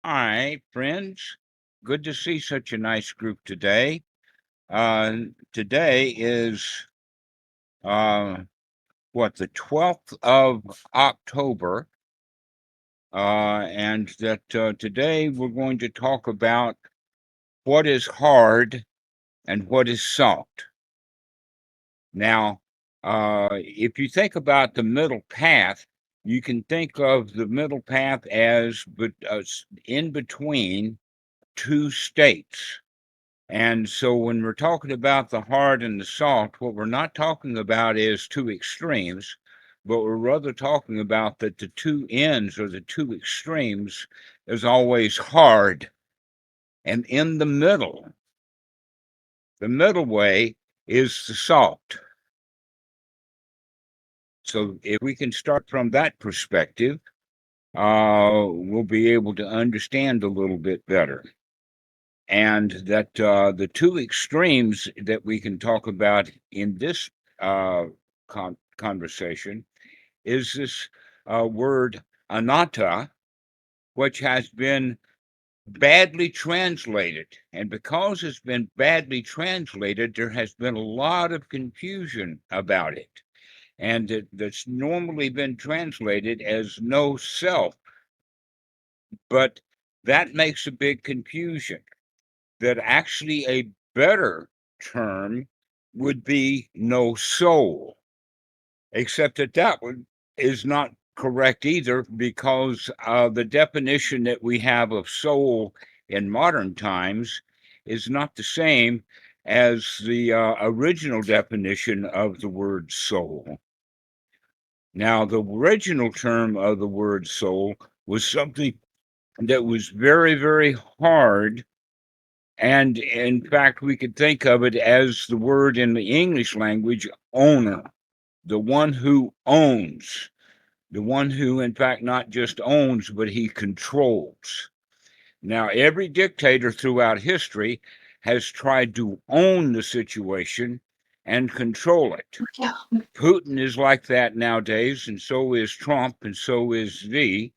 Hi, friends. Good to see such a nice group today. Today is uh, the 12th of October, and that today we're going to talk about what is hard and what is soft. Now, if you think about the middle path, you can think of the middle path as in between two states. And so when we're talking about the hard and the soft, what we're not talking about is two extremes, but we're rather talking about that the two ends or the two extremes is always hard. And in the middle way is the soft. So if we can start from that perspective, we'll be able to understand a little bit better. And that the two extremes that we can talk about in this conversation is this word anatta, which has been badly translated. And because it's been badly translated, there has been a lot of confusion about it. And that's normally been translated as no self, but that makes a big confusion. That actually a better term would be no soul, except that one is not correct either, because the definition that we have of soul in modern times is not the same as the original definition of the word soul. Now, the original term of the word soul was something that was very, very hard. And in fact, we could think of it as the word in the English language, owner, the one who owns, the one who, in fact, not just owns, but he controls. Now, every dictator throughout history has tried to own the situation and control it. Putin is like that nowadays, and so is Trump, and so is Xi.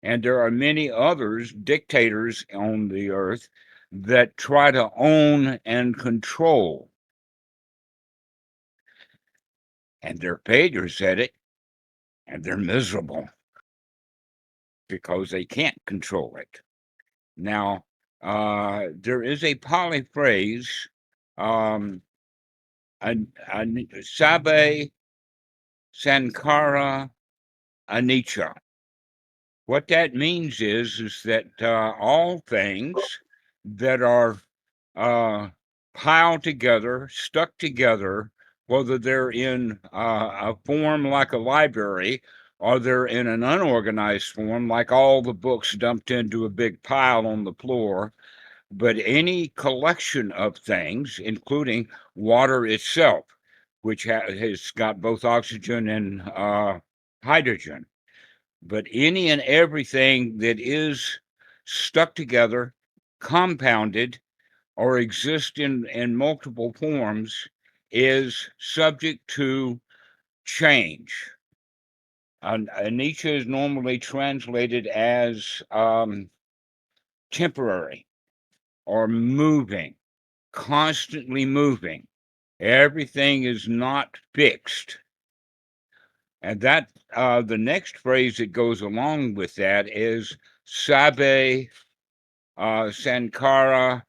And there are many others, dictators on the earth, that try to own and control. And they're failures at it, and they're miserable because they can't control it. Now, there is a Pali phrase, sabe sankara anicca. What that means is that all things that are piled together, stuck together, whether they're in a form like a library or they're in an unorganized form, like all the books dumped into a big pile on the floor, but any collection of things, including water itself, which has got both oxygen and hydrogen. But any and everything that is stuck together, compounded, or exist in multiple forms is subject to change. Nietzsche is normally translated as temporary or moving, constantly moving. Everything is not fixed. And that the next phrase that goes along with that is sabe sankara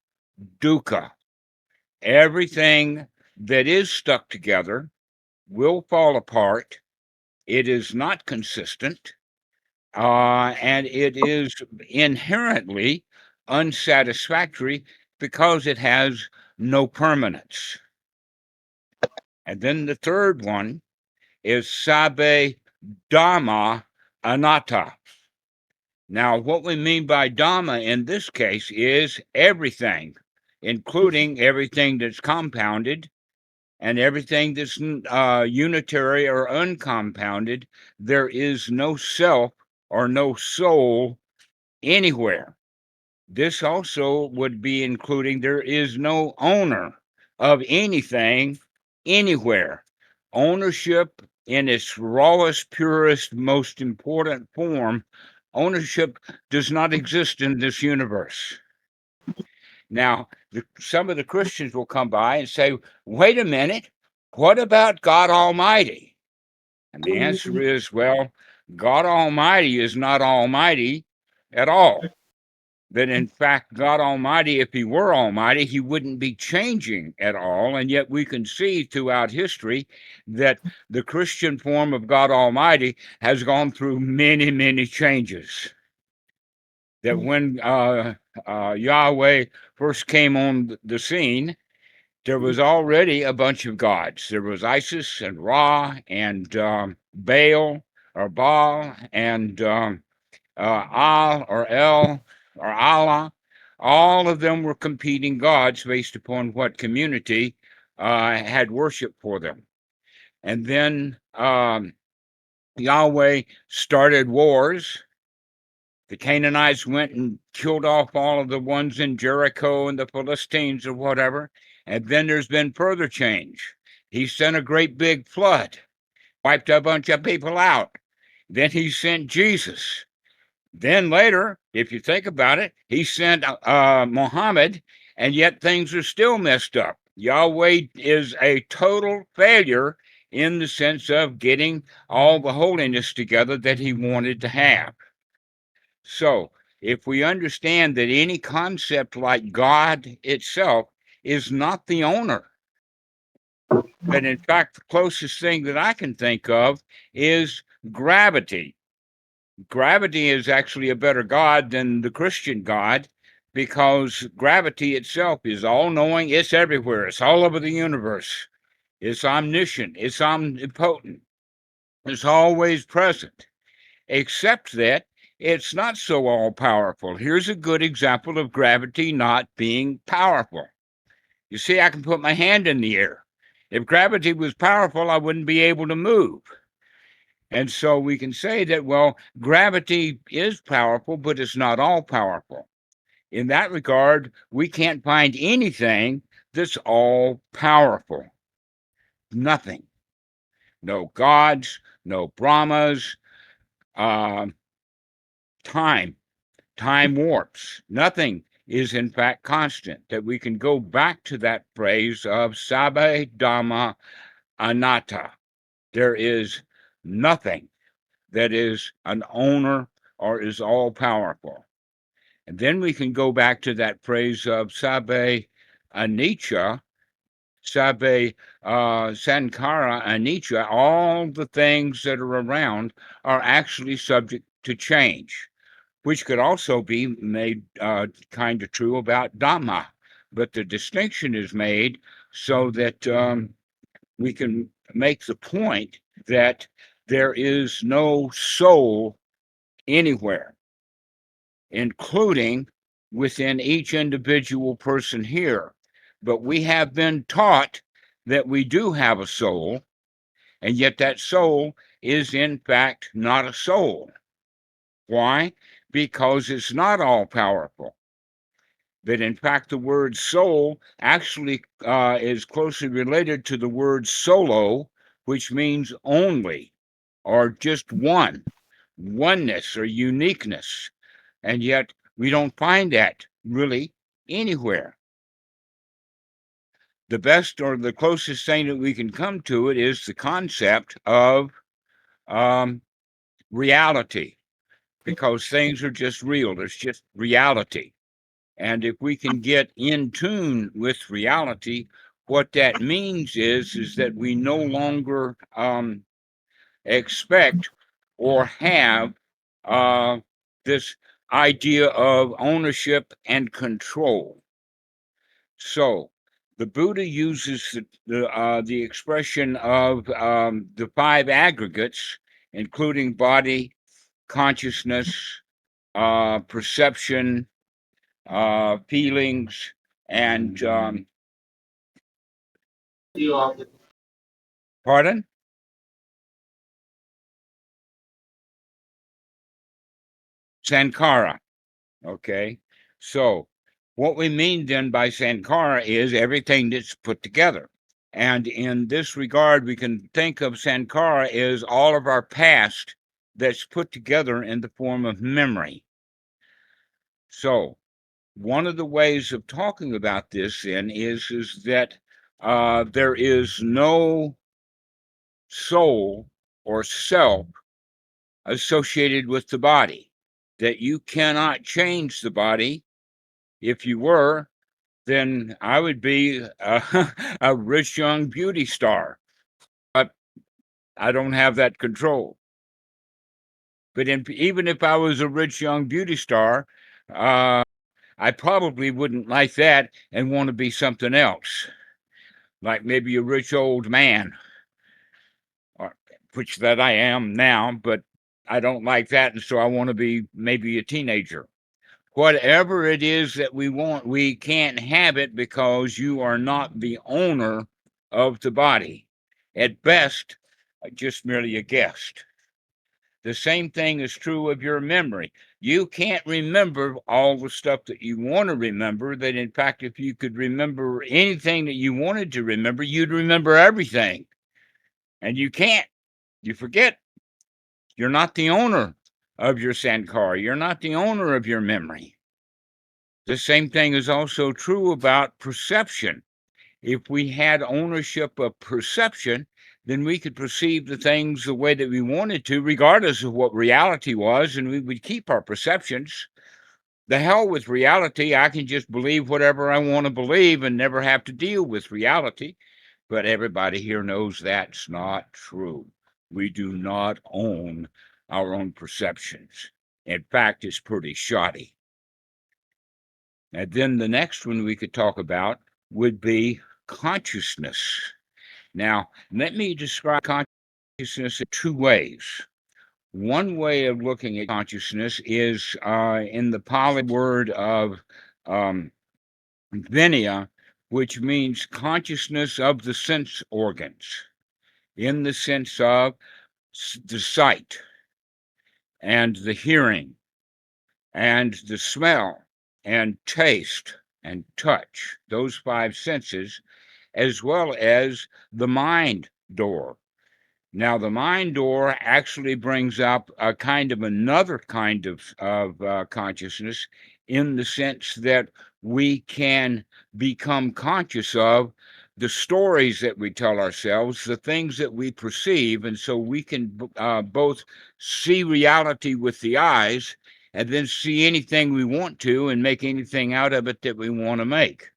dukkha. Everything that is stuck together will fall apart. It is not consistent, and it is inherently unsatisfactory because it has no permanence. And then the third one is sabe Dhamma anatta. Now, what we mean by Dhamma in this case is everything, including everything that's compounded and everything that's unitary or uncompounded. There is no self or no soul anywhere. This also would be including there is no owner of anything anywhere. Ownership in its rawest, purest, most important form ownership does not exist in this universe. Now, some of the Christians will come by and say, wait a minute, what about God Almighty? And the answer is, well, God Almighty is not Almighty at all. That in fact, God Almighty, if he were Almighty, he wouldn't be changing at all. And yet we can see throughout history that the Christian form of God Almighty has gone through many, many changes. That when Yahweh first came on the scene, there was already a bunch of gods. There was Isis and Ra and Baal or Baal and Al or El or Allah. All of them were competing gods based upon what community had worship for them. And then Yahweh started wars. The Canaanites went and killed off all of the ones in Jericho and the Philistines or whatever. And then there's been further change. He sent a great big flood, wiped a bunch of people out. Then he sent Jesus. Then later, if you think about it, he sent Muhammad, and yet things are still messed up. Yahweh is a total failure in the sense of getting all the holiness together that he wanted to have. So, if we understand that any concept like God itself is not the owner, that in fact, the closest thing that I can think of is gravity. Gravity is actually a better God than the Christian God because gravity itself is all knowing, it's everywhere, it's all over the universe, it's omniscient, it's omnipotent, it's always present, except that it's not so all powerful. Here's a good example of gravity not being powerful. You see, I can put my hand in the air. If gravity was powerful, I wouldn't be able to move. And so we can say that, well, gravity is powerful, but it's not all powerful. In that regard, we can't find anything that's all powerful. Nothing. No gods, no Brahmas, time warps. Nothing is in fact constant. That we can go back to that phrase of Sabbe Dhamma Anatta. There is nothing that is an owner or is all powerful. And then we can go back to that phrase of Sabbe Anicca, Sabbe Sankara Anicca. All the things that are around are actually subject to change, which could also be made kind of true about Dhamma. But the distinction is made so that we can make the point that there is no soul anywhere, including within each individual person here. But we have been taught that we do have a soul, and yet that soul is in fact not a soul. Why? Because it's not all powerful. That in fact the word soul actually is closely related to the word solo, which means only or just one, oneness or uniqueness. And yet we don't find that really anywhere. The best or the closest thing that we can come to it is the concept of reality, because things are just real. There's just reality. And if we can get in tune with reality, what that means is that we no longer expect or have this idea of ownership and control. So the Buddha uses the expression of the five aggregates, including body, consciousness, perception, feelings, and pardon? Sankara. Okay. So what we mean then by Sankara is everything that's put together. And in this regard, we can think of Sankara as all of our past that's put together in the form of memory. So one of the ways of talking about this then is that there is no soul or self associated with the body, that you cannot change the body. If you were, then I would be a rich young beauty star. But I don't have that control. But even if I was a rich young beauty star, I probably wouldn't like that and want to be something else, like maybe a rich old man, which that I am now, but I don't like that, and so I want to be maybe a teenager. Whatever it is that we want, we can't have it because you are not the owner of the body. At best, just merely a guest. The same thing is true of your memory. You can't remember all the stuff that you want to remember. That, in fact, if you could remember anything that you wanted to remember, you'd remember everything. And you can't. You forget. You're not the owner of your Sankara. You're not the owner of your memory. The same thing is also true about perception. If we had ownership of perception, then we could perceive the things the way that we wanted to, regardless of what reality was, and we would keep our perceptions. The hell with reality. I can just believe whatever I want to believe and never have to deal with reality. But everybody here knows that's not true. We do not own our own perceptions. In fact, it's pretty shoddy. And then the next one we could talk about would be consciousness. Now, let me describe consciousness in two ways. One way of looking at consciousness is in the Pali word of Vinaya, which means consciousness of the sense organs, in the sense of the sight and the hearing and the smell and taste and touch, those five senses, as well as the mind door. Now, the mind door actually brings up a kind of another kind of consciousness, in the sense that we can become conscious of the stories that we tell ourselves, the things that we perceive. And so we can both see reality with the eyes and then see anything we want to and make anything out of it that we want to make.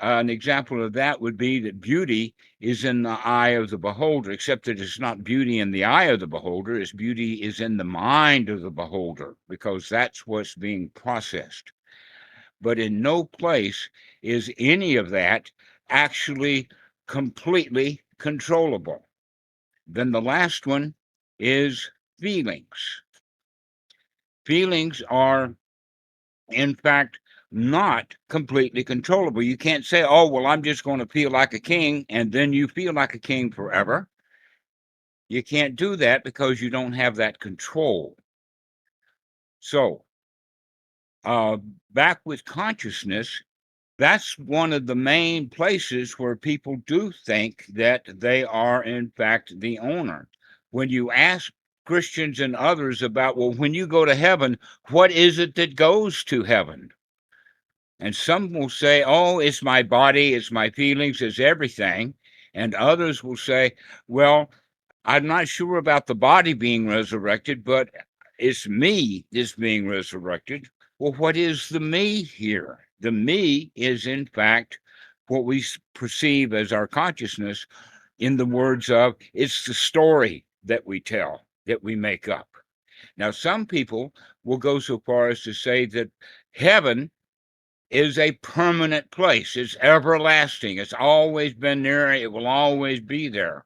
An example of that would be that beauty is in the eye of the beholder, except that it's not beauty in the eye of the beholder, it's beauty is in the mind of the beholder, because that's what's being processed. But in no place is any of that actually completely controllable. Then the last one is feelings. Feelings are, in fact, not completely controllable. You can't say, oh, well, I'm just going to feel like a king, and then you feel like a king forever. You can't do that because you don't have that control. So, back with consciousness, that's one of the main places where people do think that they are, in fact, the owner. When you ask Christians and others about, well, when you go to heaven, what is it that goes to heaven? And some will say, oh, it's my body, it's my feelings, it's everything. And others will say, well, I'm not sure about the body being resurrected, but it's me that's being resurrected. Well, what is the me here? The me is, in fact, what we perceive as our consciousness, in the words of, it's the story that we tell, that we make up. Now, some people will go so far as to say that heaven is a permanent place. It's everlasting. It's always been there. It will always be there.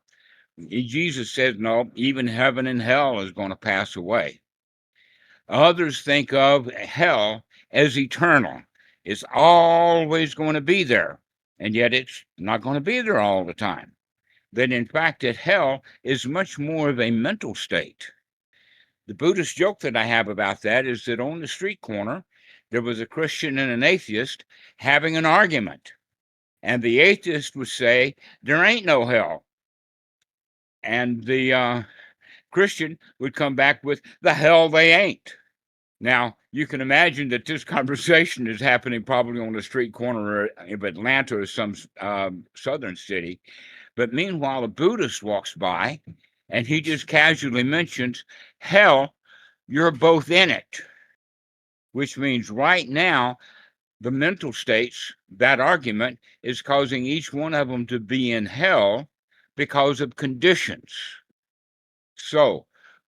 Jesus says, no, even heaven and hell is going to pass away. Others think of hell as eternal. It's always going to be there, and yet it's not going to be there all the time. That, in fact, that hell is much more of a mental state. The Buddhist joke that I have about that is that on the street corner, there was a Christian and an atheist having an argument. And the atheist would say, there ain't no hell. And the Christian would come back with, the hell they ain't. Now, you can imagine that this conversation is happening probably on the street corner of Atlanta or some southern city. But meanwhile, a Buddhist walks by and he just casually mentions, hell, you're both in it, which means right now, the mental states, that argument is causing each one of them to be in hell because of conditions. So,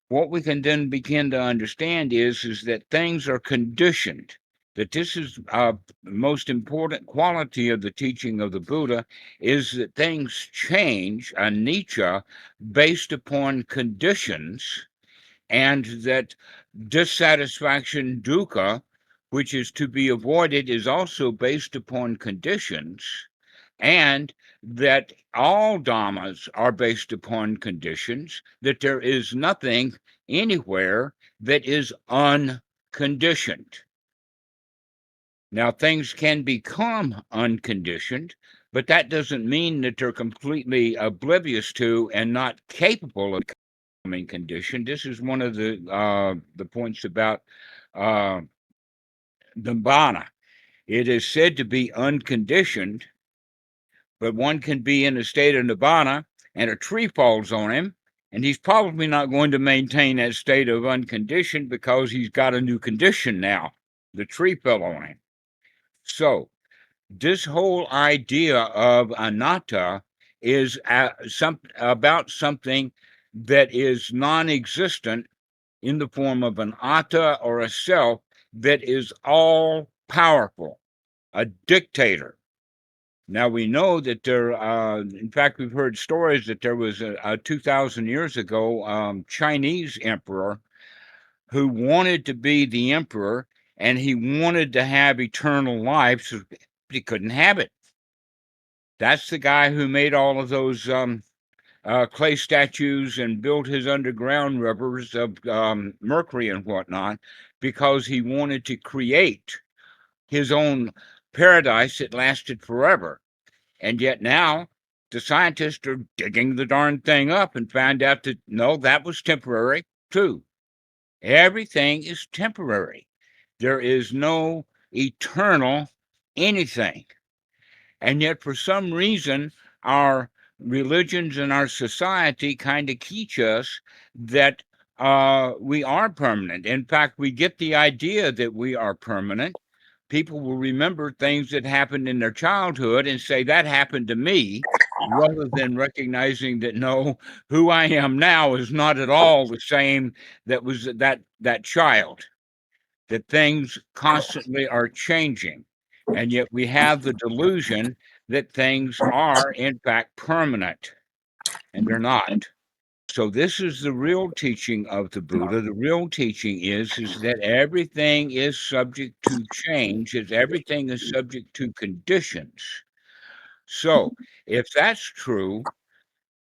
what we can then begin to understand is that things are conditioned. That this is the most important quality of the teaching of the Buddha is that things change, anicca, based upon conditions, and that dissatisfaction, dukkha, which is to be avoided, is also based upon conditions, and that all dhammas are based upon conditions, that there is nothing anywhere that is unconditioned. Now, things can become unconditioned, but that doesn't mean that they're completely oblivious to and not capable of becoming conditioned. This is one of the points about Dhamma. It is said to be unconditioned, but one can be in a state of nirvana and a tree falls on him, and he's probably not going to maintain that state of unconditioned because he's got a new condition now. The tree fell on him. So, this whole idea of anatta is about something that is non existent in the form of an atta or a self that is all powerful, a dictator. Now we know that there, in fact, we've heard stories that there was a 2,000 years ago Chinese emperor who wanted to be the emperor and he wanted to have eternal life, so he couldn't have it. That's the guy who made all of those clay statues and built his underground rivers of mercury and whatnot because he wanted to create his own paradise that lasted forever. And yet now the scientists are digging the darn thing up and found out that no, that was temporary too. Everything is temporary. There is no eternal anything. And yet, for some reason, our religions and our society kind of teach us that we are permanent. In fact, we get the idea that we are permanent. People will remember things that happened in their childhood and say, that happened to me, rather than recognizing that no, who I am now is not at all the same that was that child, that things constantly are changing. And yet we have the delusion that things are, in fact, permanent, and they're not. So this is the real teaching of the Buddha. The real teaching is that everything is subject to change, as everything is subject to conditions. So if that's true,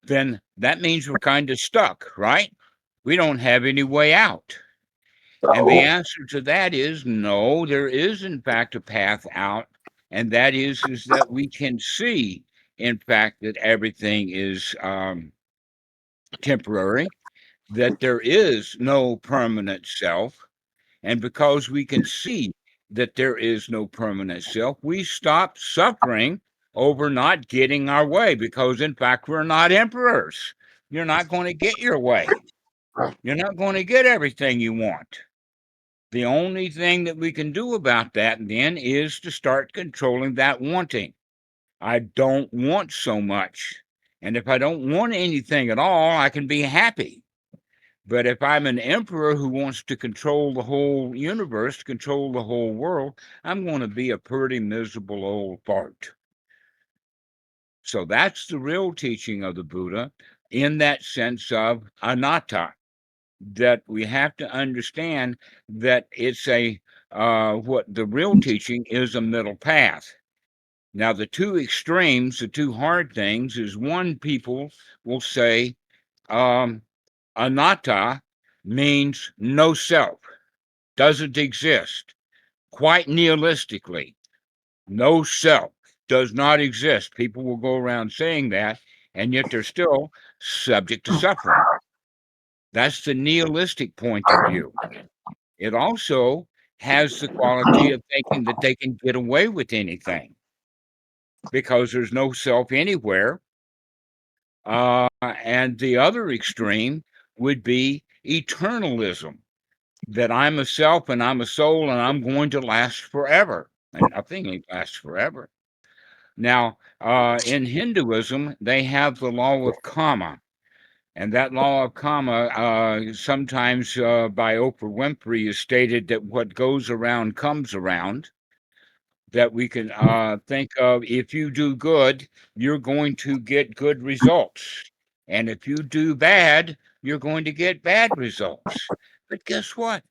then that means we're kind of stuck, right? We don't have any way out. And the answer to that is no, there is in fact a path out, and that is that we can see, in fact, that everything is temporary, that there is no permanent self, and because we can see that there is no permanent self, we stop suffering over not getting our way, because in fact we're not emperors. You're not going to get your way. You're not going to get everything you want. The only thing that we can do about that then is to start controlling that wanting. I don't want so much. And if I don't want anything at all, I can be happy. But if I'm an emperor who wants to control the whole universe, control the whole world, I'm going to be a pretty miserable old fart. So that's the real teaching of the Buddha in that sense of anatta, that we have to understand that it's what the real teaching is, a middle path. Now, the two extremes, the two hard things, is one, people will say anatta means no self, doesn't exist. Quite nihilistically, no self does not exist. People will go around saying that, and yet they're still subject to suffering. That's the nihilistic point of view. It also has the quality of thinking that they can get away with anything because there's no self anywhere. And the other extreme would be eternalism, that I'm a self and I'm a soul and I'm going to last forever. And nothing lasts forever. Now, in Hinduism, they have the law of karma. And that law of karma, sometimes by Oprah Winfrey, is stated that what goes around comes around. That we can think of, if you do good, you're going to get good results. And if you do bad, you're going to get bad results. But guess what?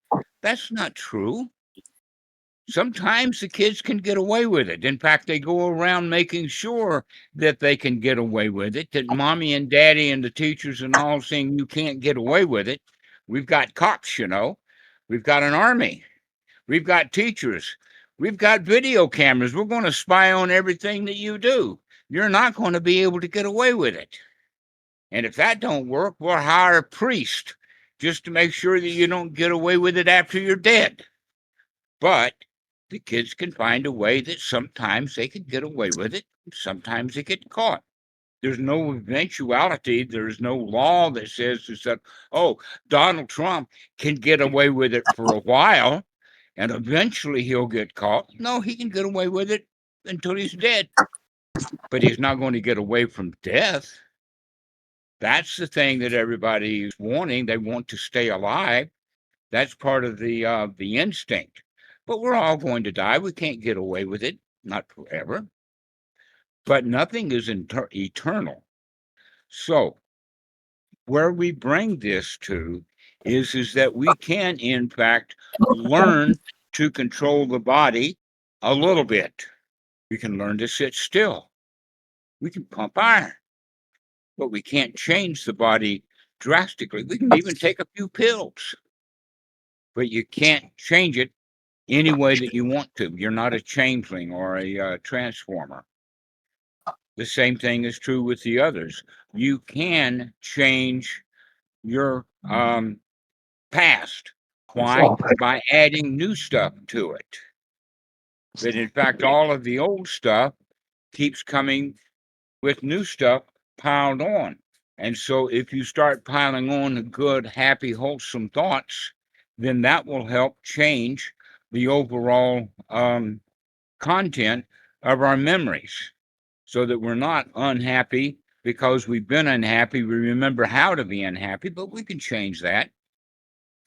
That's not true. Sometimes the kids can get away with it. In fact, they go around making sure that they can get away with it, that mommy and daddy and the teachers and all saying you can't get away with it. We've got cops, we've got an army, we've got teachers, we've got video cameras. We're going to spy on everything that you do. You're not going to be able to get away with it. And if that don't work, we'll hire a priest just to make sure that you don't get away with it after you're dead. But the kids can find a way that sometimes they can get away with it, sometimes they get caught. There's no eventuality. There's no law that says that, oh, Donald Trump can get away with it for a while and eventually he'll get caught. No, he can get away with it until he's dead, but he's not going to get away from death. That's the thing that everybody is wanting. They want to stay alive. That's part of the instinct. But we're all going to die. We can't get away with it, not forever. But nothing is eternal. So where we bring this to is that we can, in fact, learn to control the body a little bit. We can learn to sit still. We can pump iron, but we can't change the body drastically. We can even take a few pills, but you can't change it any way that you want to. You're not a changeling or a transformer. The same thing is true with the others. You can change your past. Why? By adding new stuff to it. But in fact, all of the old stuff keeps coming with new stuff piled on. And so if you start piling on good, happy, wholesome thoughts, then that will help change the overall content of our memories so that we're not unhappy because we've been unhappy. We remember how to be unhappy, but we can change that.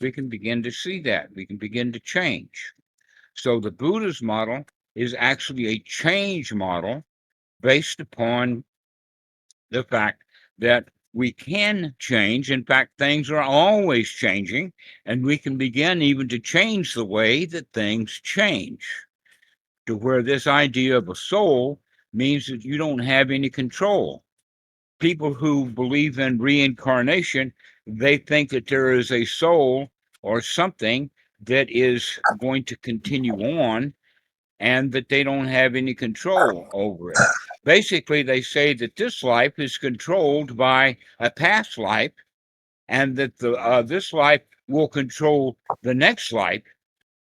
We can begin to see that. We can begin to change. So the Buddha's model is actually a change model based upon the fact that we can change. In fact, things are always changing, and we can begin even to change the way that things change, to where this idea of a soul means that you don't have any control. People who believe in reincarnation, they think that there is a soul or something that is going to continue on and that they don't have any control over it. Basically, they say that this life is controlled by a past life and that this life will control the next life.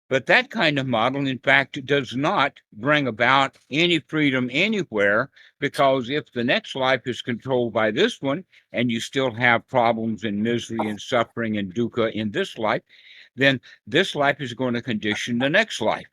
But that kind of model, in fact, does not bring about any freedom anywhere, because if the next life is controlled by this one and you still have problems and misery and suffering and dukkha in this life, then this life is going to condition the next life.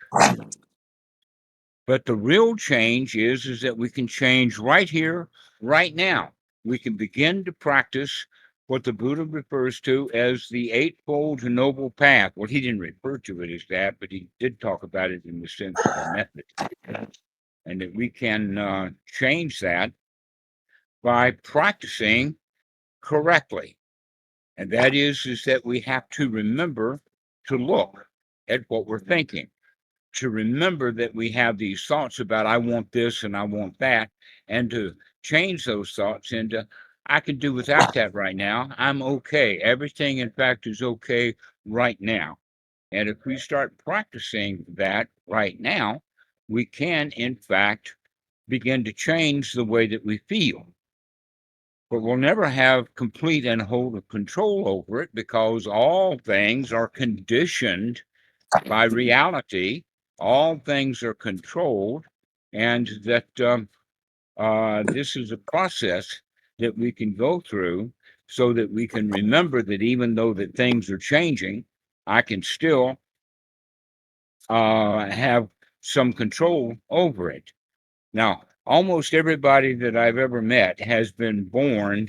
But the real change is that we can change right here, right now. We can begin to practice what the Buddha refers to as the Eightfold Noble Path. Well, he didn't refer to it as that, but he did talk about it in the sense of a method. And that we can change that by practicing correctly. And that is that we have to remember to look at what we're thinking, to remember that we have these thoughts about I want this and I want that, and to change those thoughts into I can do without that right now. I'm okay. Everything, in fact, is okay right now. And if we start practicing that right now, we can, in fact, begin to change the way that we feel. but we'll never have complete and whole control over it, because all things are conditioned by reality. All things are controlled, and that this is a process that we can go through, so that we can remember that even though that things are changing, I can still have some control over it. Now, almost everybody that I've ever met has been born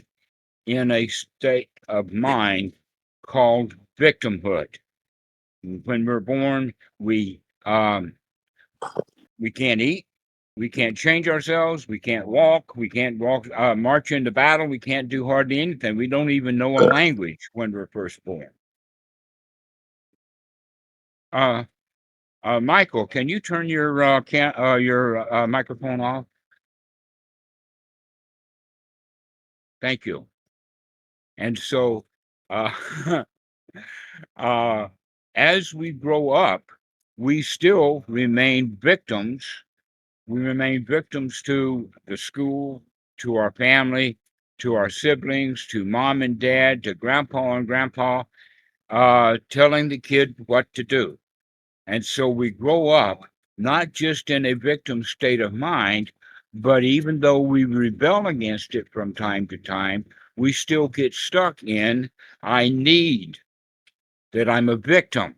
in a state of mind called victimhood. When we're born, we can't eat, we can't change ourselves, we can't walk, march into battle, we can't do hardly anything. We don't even know a language when we're first born. Michael, can you turn your microphone off? Thank you. And so, uh, as we grow up, we still remain victims. We remain victims to the school, to our family, to our siblings, to mom and dad, to grandpa and grandpa, telling the kid what to do. And so we grow up not just in a victim state of mind, but even though we rebel against it from time to time, we still get stuck in, I need, that I'm a victim.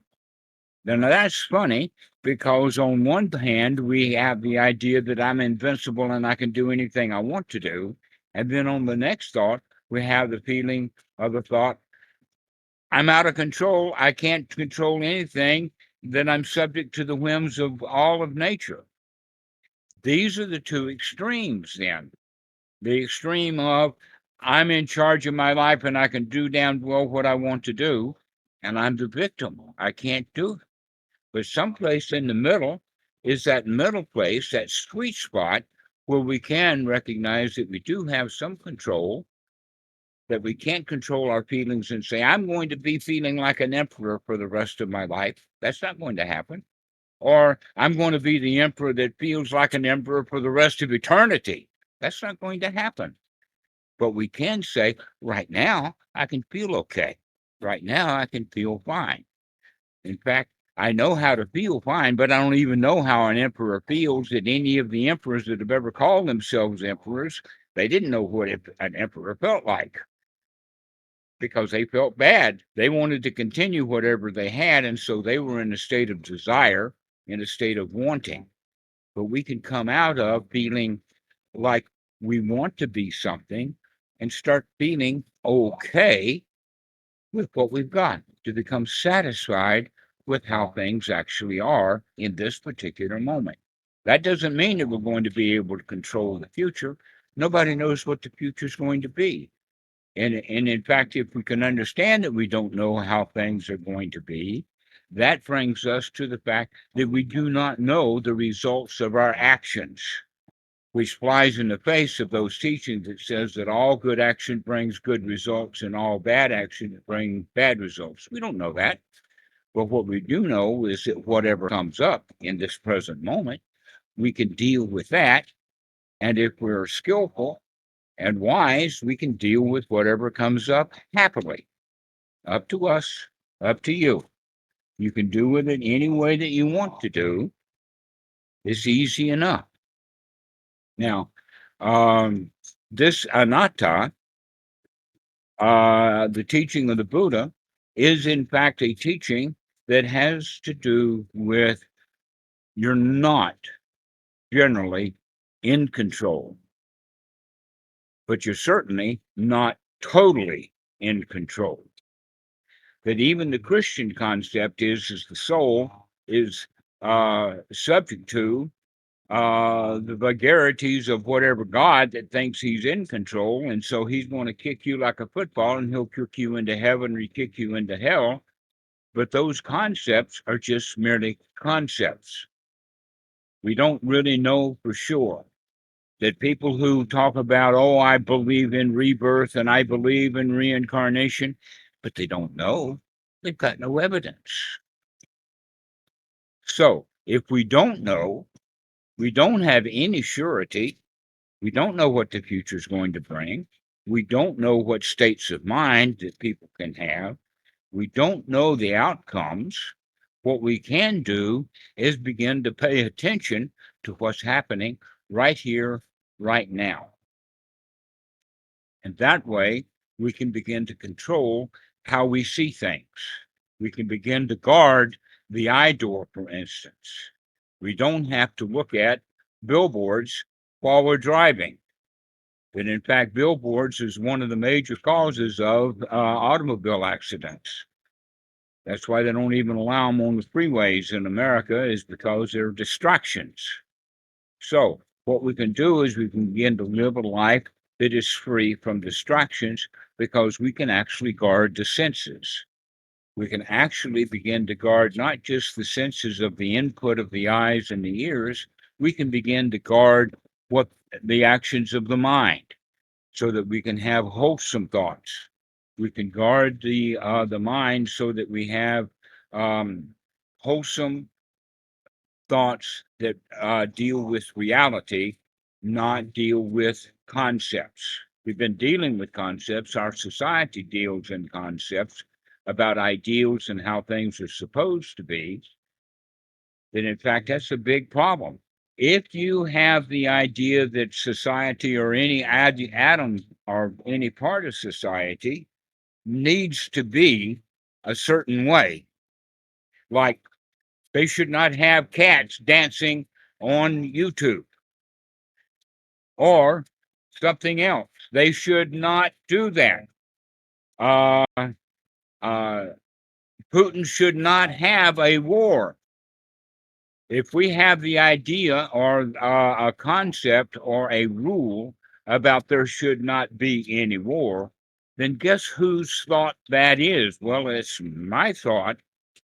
Now that's funny, because on one hand, we have the idea that I'm invincible and I can do anything I want to do. And then on the next thought, we have the feeling of the thought, I'm out of control. I can't control anything, that I'm subject to the whims of all of nature. These are the two extremes then. The extreme of, I'm in charge of my life and I can do damn well what I want to do, and I'm the victim. I can't do it. But someplace in the middle is that middle place, that sweet spot, where we can recognize that we do have some control, that we can't control our feelings and say, I'm going to be feeling like an emperor for the rest of my life. That's not going to happen. Or I'm going to be the emperor that feels like an emperor for the rest of eternity. That's not going to happen. But we can say, right now, I can feel okay. Right now, I can feel fine. In fact, I know how to feel fine, but I don't even know how an emperor feels. That any of the emperors that have ever called themselves emperors, they didn't know what an emperor felt like, because they felt bad. They wanted to continue whatever they had, and so they were in a state of desire, in a state of wanting. But we can come out of feeling like we want to be something and start feeling okay with what we've got, to become satisfied with how things actually are in this particular moment. That doesn't mean that we're going to be able to control the future. Nobody knows what the future is going to be. And in fact, if we can understand that we don't know how things are going to be, that brings us to the fact that we do not know the results of our actions, which flies in the face of those teachings that says that all good action brings good results and all bad action brings bad results. We don't know that. But what we do know is that whatever comes up in this present moment, we can deal with that. And if we're skillful and wise, we can deal with whatever comes up happily. Up to us, up to you. You can do with it any way that you want to do. It's easy enough. Now, this anatta, the teaching of the Buddha, is in fact a teaching that has to do with, you're not generally in control, but you're certainly not totally in control. That even the Christian concept is the soul is subject to the vagaries of whatever God that thinks he's in control. And so he's going to kick you like a football, and he'll kick you into heaven or kick you into hell. But those concepts are just merely concepts. We don't really know for sure. That people who talk about, oh, I believe in rebirth and I believe in reincarnation, but they don't know. They've got no evidence. So if we don't know, we don't have any surety. We don't know what the future is going to bring. We don't know what states of mind that people can have. We don't know the outcomes. What we can do is begin to pay attention to what's happening right here, right now. And that way, we can begin to control how we see things. We can begin to guard the eye door, for instance. We don't have to look at billboards while we're driving. But in fact, billboards is one of the major causes of automobile accidents. That's why they don't even allow them on the freeways in America, is because they're distractions. So what we can do is we can begin to live a life that is free from distractions, because we can actually guard the senses. We can actually begin to guard not just the senses of the input of the eyes and the ears, we can begin to guard what the actions of the mind, so that we can have wholesome thoughts. We can guard the mind so that we have wholesome thoughts that deal with reality, not deal with concepts. We've been dealing with concepts. Our society deals in concepts about ideals and how things are supposed to be. Then, in fact, that's a big problem. If you have the idea that society or any atom or any part of society needs to be a certain way, like they should not have cats dancing on YouTube or something else. They should not do that. Uh, uh, Putin should not have a war. If we have the idea or a concept or a rule about there should not be any war, then guess whose thought that is? Well, it's my thought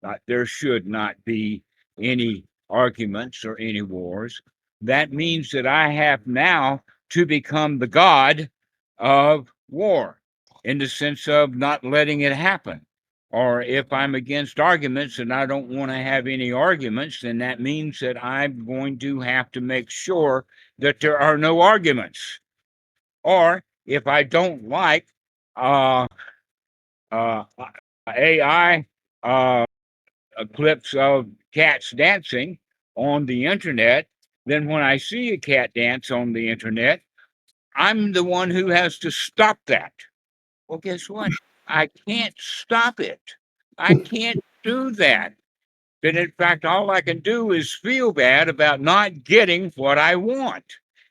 that there should not be any arguments or any wars. That means that I have now to become the god of war, in the sense of not letting it happen. Or if I'm against arguments and I don't want to have any arguments, then that means that I'm going to have to make sure that there are no arguments. Or if I don't like uh, uh, AI clips of cats dancing on the internet, then when I see a cat dance on the internet, I'm the one who has to stop that. Well, guess what? I can't stop it. I can't do that. But in fact, all I can do is feel bad about not getting what I want.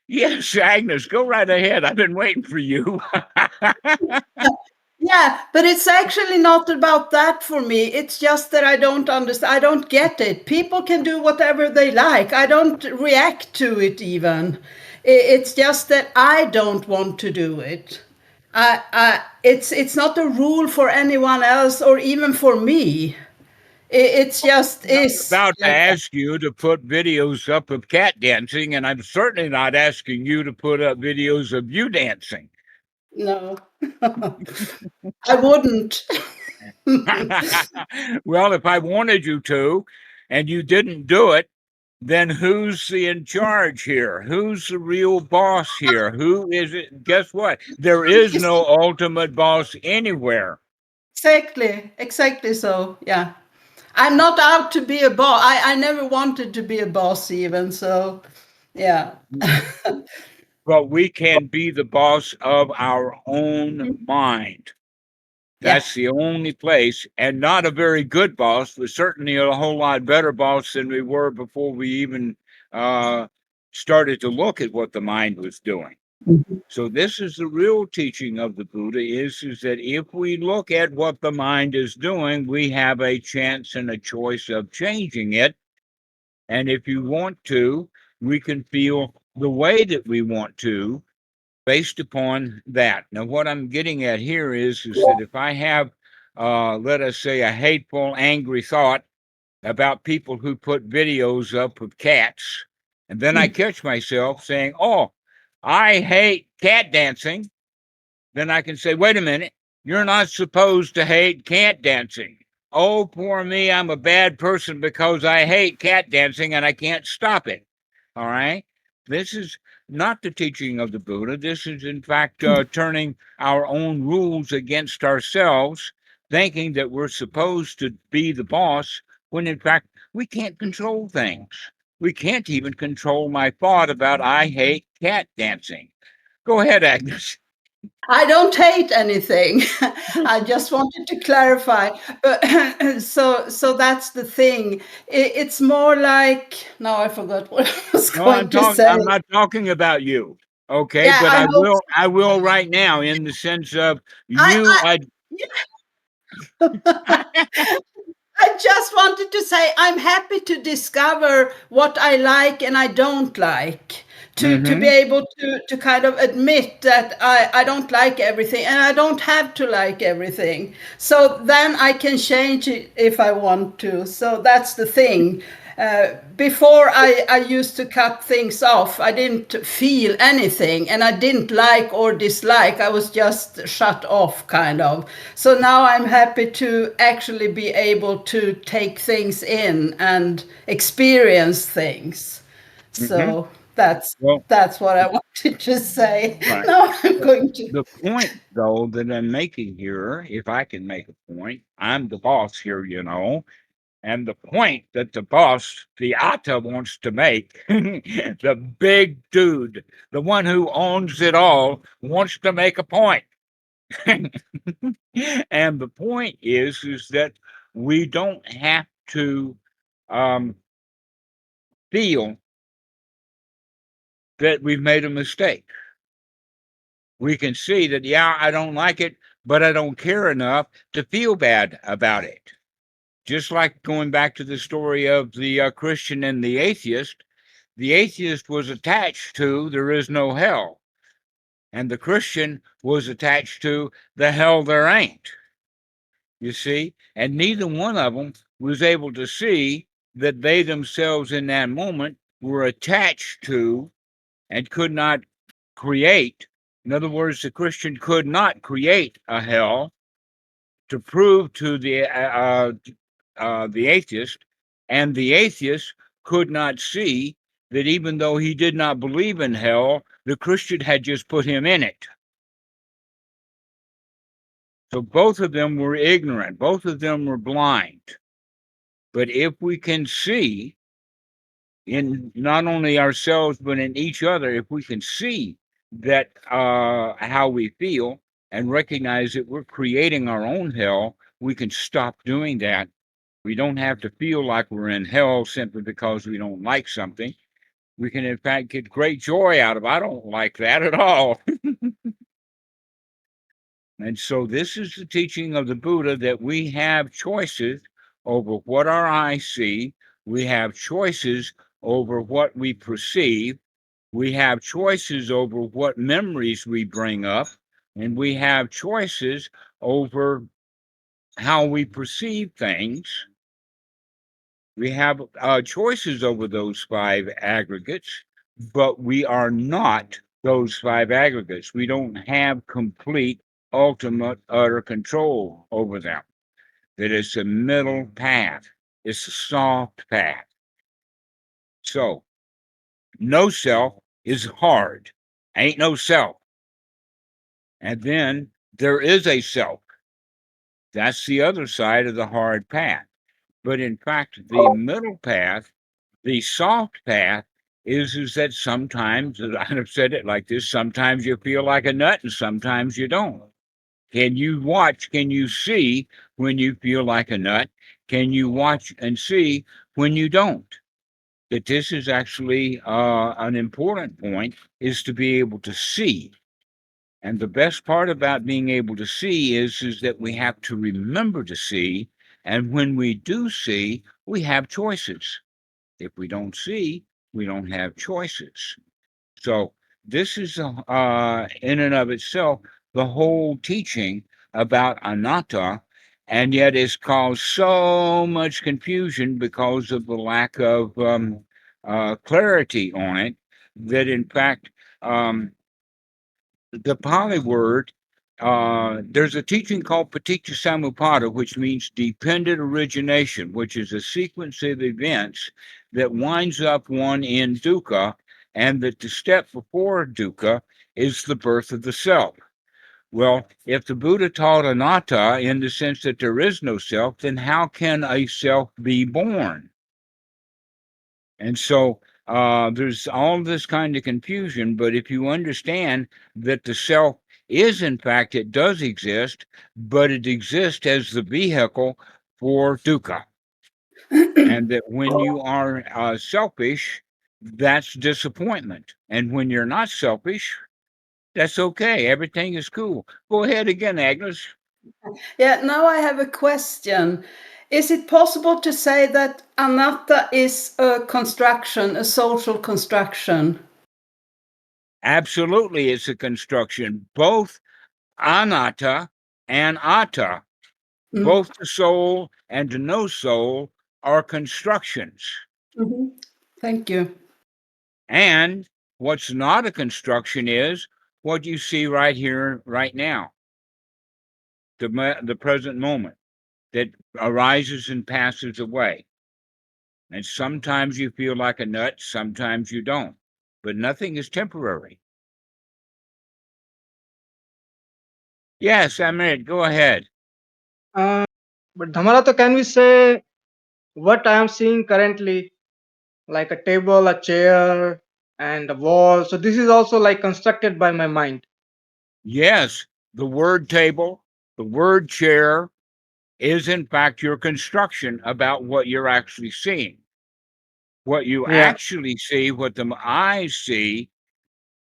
Yes, Agnes, go right ahead. I've been waiting for you. Yeah, but it's actually not about that for me. It's just that I don't understand. I don't get it. People can do whatever they like. I don't react to it even. It's just that I don't want to do it. It's not a rule for anyone else or even for me. It's just I'm not is about to like that. ask you to put videos up of cat dancing, and I'm certainly not asking you to put up videos of you dancing. No, I wouldn't. Well, if I wanted you to and you didn't do it, then who's in charge here? Who's the real boss here? Who is it? Guess what? There is You no see, ultimate boss anywhere. exactly so. Yeah. I'm not out to be a boss. I never wanted to be a boss even. So, yeah. But we can be the boss of our own mind. Yeah. That's the only place, and not a very good boss, but certainly a whole lot better boss than we were before we even uh, started to look at what the mind was doing. So this is the real teaching of the Buddha, is that if we look at what the mind is doing, we have a chance and a choice of changing it. And if you want to, we can feel the way that we want to based upon that. Now, what I'm getting at here is that if I have, let us say, a hateful, angry thought about people who put videos up of cats, and then I catch myself saying, "Oh, I hate cat dancing," then I can say, "Wait a minute, you're not supposed to hate cat dancing. Oh, poor me, I'm a bad person because I hate cat dancing and I can't stop it." All right. This is not the teaching of the Buddha. This is, in fact, turning our own rules against ourselves, thinking that we're supposed to be the boss, when in fact, we can't control things. We can't even control my thought about I hate cat dancing. Go ahead, Agnes. I don't hate anything. I just wanted to clarify. But so that's the thing. It's more like, now I forgot what I was No, going to say. I'm not talking about you. Okay, Yeah, but I know. I will right now, in the sense of I, you. I just wanted to say I'm happy to discover what I like and I don't like. To be Mhm. able to kind of admit that I don't like everything and I don't have to like everything. So then I can change it if I want to. So that's the thing. Before I used to cut things off, I didn't feel anything and I didn't like or dislike. I was just shut off, kind of. So now I'm happy to actually be able to take things in and experience things. Mhm. So that's Well, that's what I wanted to say. right. Now I'm But going to. the point, though, that I'm making here, if I can make a point, I'm the boss here, and the point that the boss, the Atta, wants to make, the big dude, the one who owns it all, wants to make a point. And the point is that we don't have to um, feel that we've made a mistake. We can see that, yeah, I don't like it, but I don't care enough to feel bad about it. Just like going back to the story of the Christian and the atheist was attached to there is no hell, and the Christian was attached to the hell there ain't. You see, and neither one of them was able to see that they themselves in that moment were attached to and could not create. In other words, the Christian could not create a hell to prove to the atheist, and the atheist could not see that even though he did not believe in hell, the Christian had just put him in it. So both of them were ignorant, both of them were blind. But if we can see in not only ourselves but in each other, if we can see that how we feel and recognize that we're creating our own hell, we can stop doing that. We don't have to feel like we're in hell simply because we don't like something. We can in fact get great joy out of, I don't like that at all. And so this is the teaching of the Buddha, that we have choices over what our eyes see. We have choices over what we perceive. We have choices over what memories we bring up. And we have choices over how we perceive things. We have choices over those five aggregates, but we are not those five aggregates. We don't have complete, ultimate, utter control over them. That is a middle path, it's a soft path. So, no self is hard, ain't no self. And then there is a self. That's the other side of the hard path. But in fact, the middle path, the soft path, is that sometimes, I've said it like this, sometimes you feel like a nut and sometimes you don't. Can you watch? Can you see when you feel like a nut? Can you watch and see when you don't? That this is actually an important point, is to be able to see. And the best part about being able to see is that we have to remember to see. And when we do see, we have choices. If we don't see, we don't have choices. So this is, in and of itself, the whole teaching about anatta, and yet it's caused so much confusion because of the lack of clarity on it, that in fact, um, the Pali word, there's a teaching called Paticca Samuppada, which means dependent origination, which is a sequence of events that winds up one in dukkha and that the step before dukkha is the birth of the self. Well, if the Buddha taught anatta in the sense that there is no self, then how can a self be born? And so there's all this kind of confusion. But if you understand that the self is, in fact, it does exist, but it exists as the vehicle for dukkha. And that when you are selfish, that's disappointment. And when you're not selfish, that's okay. Everything is cool. Go ahead again, Agnes. Yeah, now I have a question. Is it possible to say that anatta is a construction, a social construction? Absolutely, it's a construction. Both anatta and atta, Mm. both the soul and the no soul, are constructions. Mhm. Thank you. And what's not a construction is what you see right here, right now, the present moment that arises and passes away. And sometimes you feel like a nut, sometimes you don't. But nothing is temporary. Yes, Amit, go ahead. Uh, but Dhammarato, can we say what I am seeing currently, like a table, a chair, and a wall? So this is also like constructed by my mind. Yes, the word table, the word chair is in fact your construction about what you're actually seeing. What you Yeah. actually see, what the eyes see,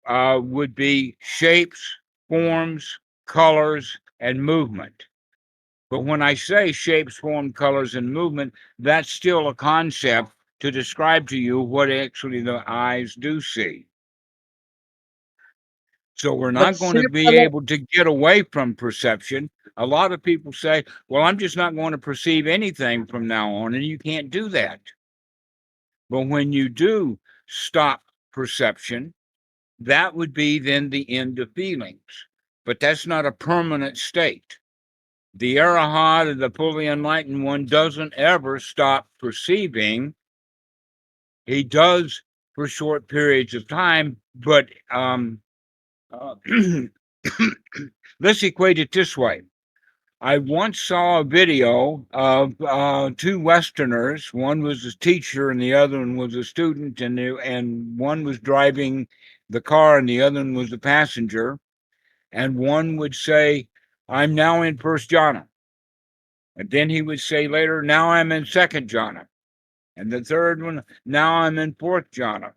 would be shapes, forms, colors, and movement. But when I say shapes, form, colors, and movement, that's still a concept to describe to you what actually the eyes do see. So we're But not going to shape, be color. able to get away from perception. A lot of people say, well, I'm just not going to perceive anything from now on, and you can't do that. But when you do stop perception, that would be then the end of feelings. But that's not a permanent state. The Arahant or the fully enlightened one doesn't ever stop perceiving. He does for short periods of time, but uh, let's equate it this way. I once saw a video of two Westerners. One was a teacher, and the other one was a student, and one was driving the car, and the other one was a passenger. And one would say, "I'm now in first jhana," and then he would say later, "Now I'm in second jhana," and the third one, "Now I'm in fourth jhana."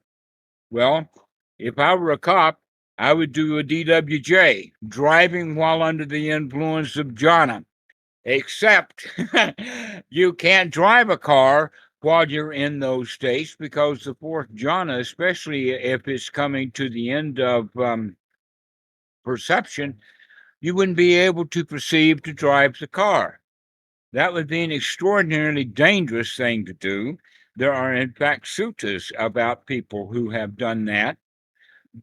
Well, if I were a cop, I would do a DWJ, driving while under the influence of jhana. Except you can't drive a car while you're in those states because the fourth jhana, especially if it's coming to the end of perception, you wouldn't be able to perceive to drive the car. That would be an extraordinarily dangerous thing to do. There are, in fact, suttas about people who have done that.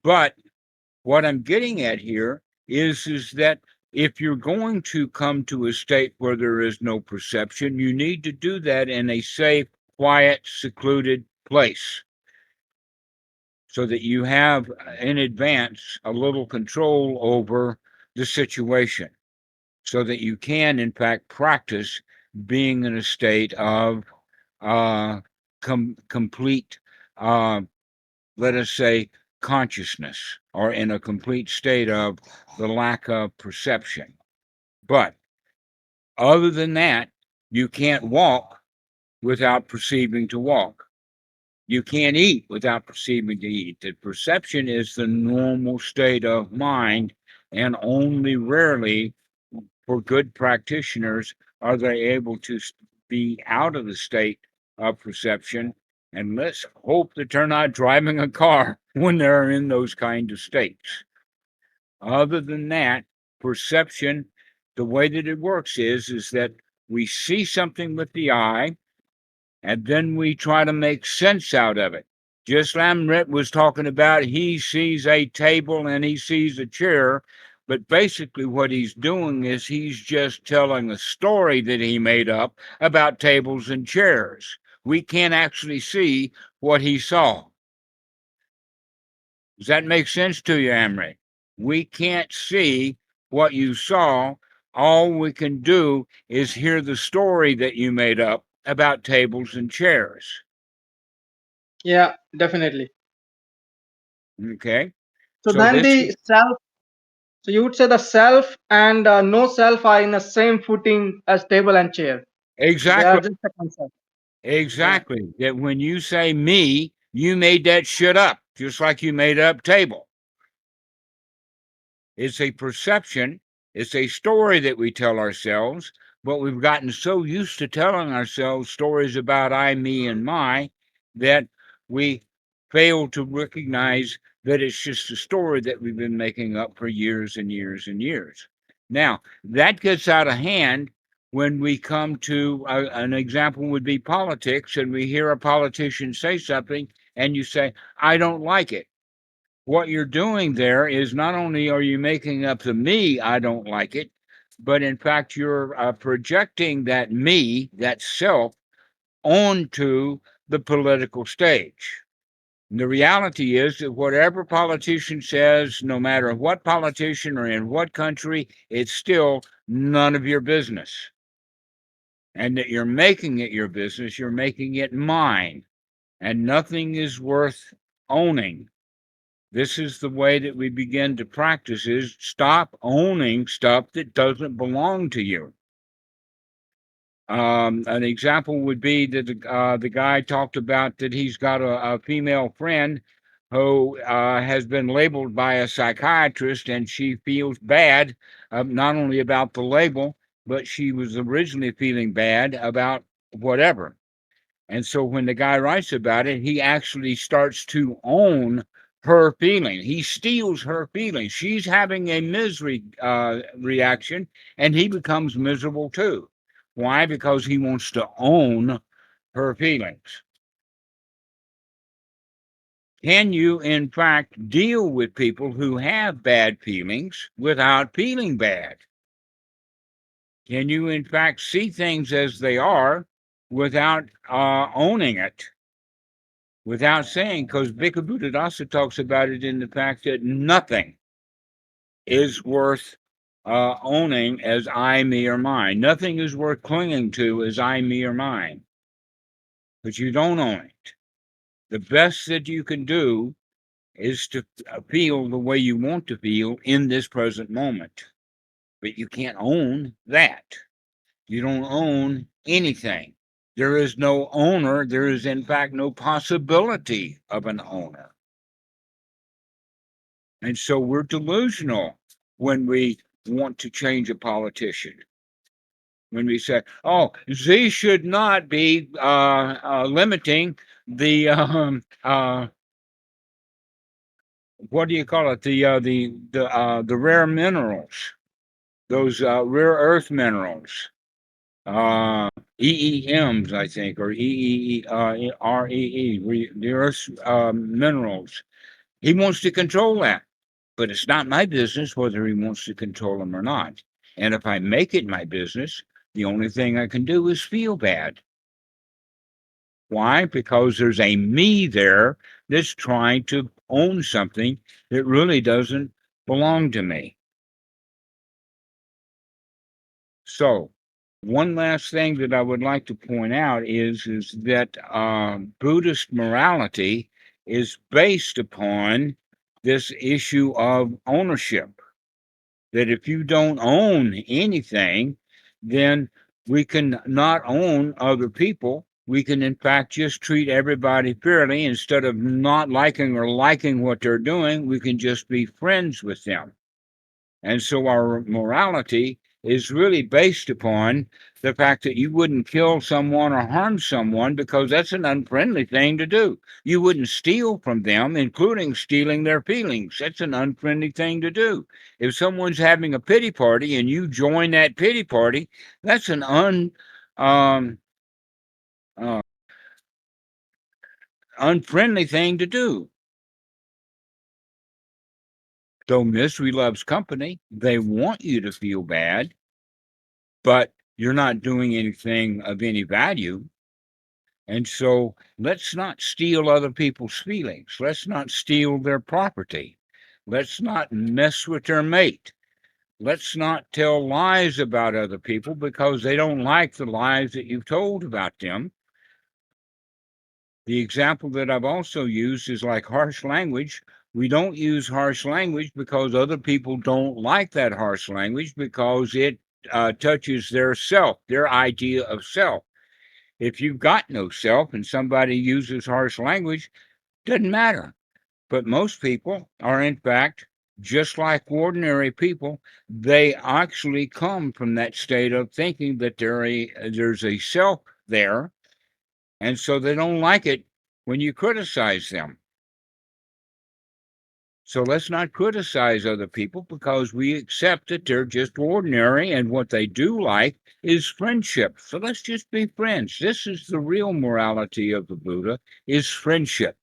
But what I'm getting at here is that if you're going to come to a state where there is no perception, you need to do that in a safe, quiet, secluded place so that you have in advance a little control over the situation so that you can, in fact, practice being in a state of uh, complete uh, let us say, consciousness or in a complete state of the lack of perception. But other than that, you can't walk without perceiving to walk. You can't eat without perceiving to eat. The perception is the normal state of mind, and only rarely for good practitioners are they able to be out of the state of perception. And let's hope that they're not driving a car when they're in those kind of states. Other than that, perception, the way that it works is that we see something with the eye, and then we try to make sense out of it. Just Lamret was talking about he sees a table and he sees a chair, but basically what he's doing is he's just telling a story that he made up about tables and chairs. We can't actually see what he saw. Does that make sense to you, Amrit? We can't see what you saw. All we can do is hear the story that you made up about tables and chairs. Yeah, definitely. Okay. So So then this the self. So you would say the self and no self are in the same footing as table and chair. So they are exactly, just a concept. Yeah. exactly that when you say me, you made that shit up, just like you made up table. It's a perception, it's a story that we tell ourselves, but we've gotten so used to telling ourselves stories about I, me, and my that we fail to recognize that it's just a story that we've been making up for years and years and years. Now, that gets out of hand when we come to an example would be politics, and we hear a politician say something, and you say, I don't like it. What you're doing there is not only are you making up the me, I don't like it, but in fact, you're projecting that me, that self, onto the political stage. And the reality is that whatever politician says, no matter what politician or in what country, it's still none of your business. And that you're making it your business, you're making it mine, and nothing is worth owning. This is the way that we begin to practice is stop owning stuff that doesn't belong to you. An example would be that the guy talked about that he's got a female friend who has been labeled by a psychiatrist, and she feels bad, not only about the label, but she was originally feeling bad about whatever. And so when the guy writes about it, he actually starts to own her feeling. He steals her feeling. She's having a misery reaction, and he becomes miserable too. Why? Because he wants to own her feelings. Can you, in fact, deal with people who have bad feelings without feeling bad? Can you, in fact, see things as they are without owning it? Without saying, because Bhikkhu Buddhadasa talks about it in the fact that nothing is worth owning as I, me, or mine. Nothing is worth clinging to as I, me, or mine, but you don't own it. The best that you can do is to feel the way you want to feel in this present moment, but you can't own that. You don't own anything. There is no owner. There is, in fact, no possibility of an owner. And so we're delusional when we want to change a politician. When we say, oh, Z should not be limiting the, what do you call it? The rare minerals, those rare earth minerals, EEMs, I think, or REE, the earth minerals. He wants to control that. But it's not my business whether he wants to control them or not. And if I make it my business, the only thing I can do is feel bad. Why? Because there's a me there that's trying to own something that really doesn't belong to me. So, one last thing that I would like to point out is that Buddhist morality is based upon this issue of ownership. That if you don't own anything, then we can not own other people. We can, in fact, just treat everybody fairly. Instead of not liking or liking what they're doing, we can just be friends with them. And so our morality is really based upon the fact that you wouldn't kill someone or harm someone because that's an unfriendly thing to do. You wouldn't steal from them, including stealing their feelings. That's an unfriendly thing to do. If someone's having a pity party and you join that pity party, that's an um, uh, unfriendly thing to do. So misery loves company. They want you to feel bad, but you're not doing anything of any value. And so let's not steal other people's feelings. Let's not steal their property. Let's not mess with their mate. Let's not tell lies about other people because they don't like the lies that you've told about them. The example that I've also used is like harsh language. We don't use harsh language because other people don't like that harsh language because it touches their self, their idea of self. If you've got no self and somebody uses harsh language, doesn't matter. But most people are, in fact, just like ordinary people. They actually come from that state of thinking that there's a self there, and so they don't like it when you criticize them. So let's not criticize other people because we accept that they're just ordinary, and what they do like is friendship. So let's just be friends. This is the real morality of the Buddha, is friendship.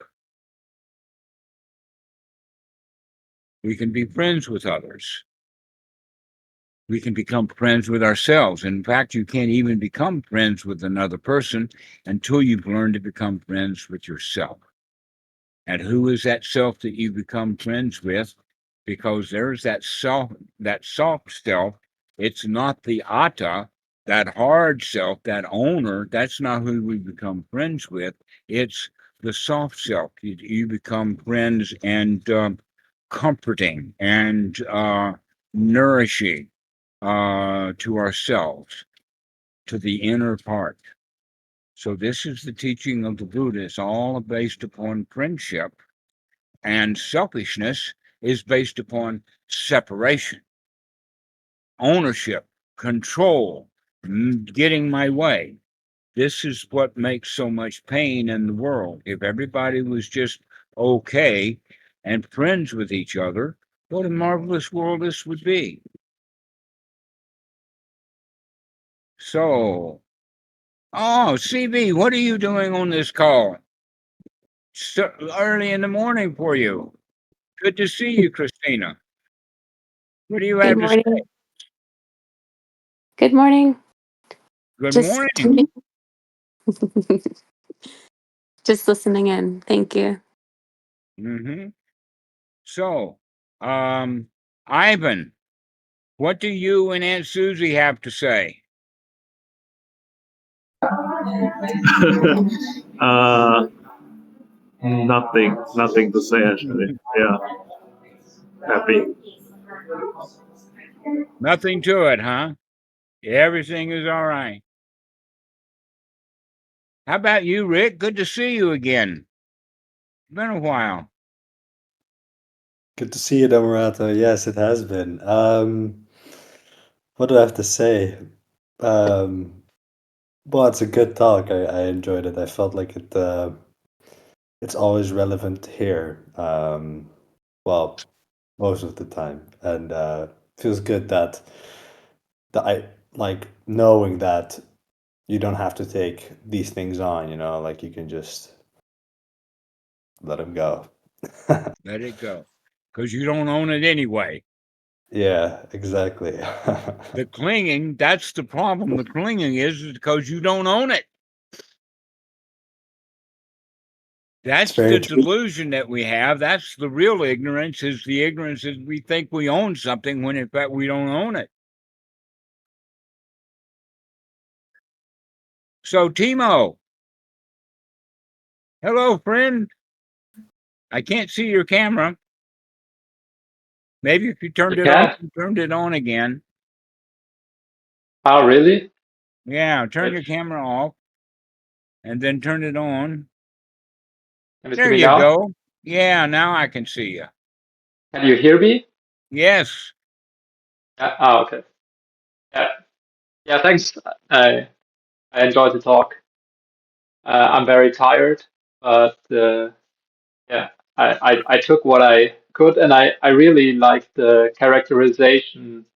We can be friends with others. We can become friends with ourselves. In fact, you can't even become friends with another person until you've learned to become friends with yourself. And who is that self that you become friends with? Because there's that self, that soft self. It's not the atta, that hard self, that owner. That's not who we become friends with. It's the soft self. You become friends and comforting and nourishing to ourselves, to the inner part. So this is the teaching of the Buddha. It's all based upon friendship, and selfishness is based upon separation, ownership, control, getting my way. This is what makes so much pain in the world. If everybody was just okay and friends with each other, what a marvelous world this would be. So, oh, CB, what are you doing on this call? So early in the morning for you. Good to see you, Christina. What do you Good have to say? morning. Good morning. Good Just morning. just listening in. Thank you. Mm-hmm. So, Ivan, what do you and Aunt Susie have to say? uh, nothing to say actually. Yeah, happy. Nothing to it, huh? Everything is all right. How about you, Rick? Good to see you again. It's been a while. Good to see you, Dhammarato. Yes, it has been. What do I have to say? Um, well, it's a good talk. I enjoyed it. I felt like it's always relevant to hear. Well, most of the time, and feels good that I like knowing that you don't have to take these things on. Like you can just let them go. Let it go. Because you don't own it anyway. Yeah, exactly. The clinging, that's the problem. The clinging is because you don't own it. It's That's very the true. delusion that we have. That's the real ignorance, is the ignorance is we think we own something when in fact we don't own it. So, Timo, hello, friend. I can't see your camera. Maybe if you turned You it off can? and turned it on again. Oh, really? Yeah, turn Wait, your camera off and then turn it on. can you see There me you now? go. Yeah, now I can see you. Can you hear me? Yes. Yeah. Oh, okay. Yeah. Yeah, thanks. I enjoyed the talk. I'm very tired, but yeah, I took what I could, and I really liked the characterization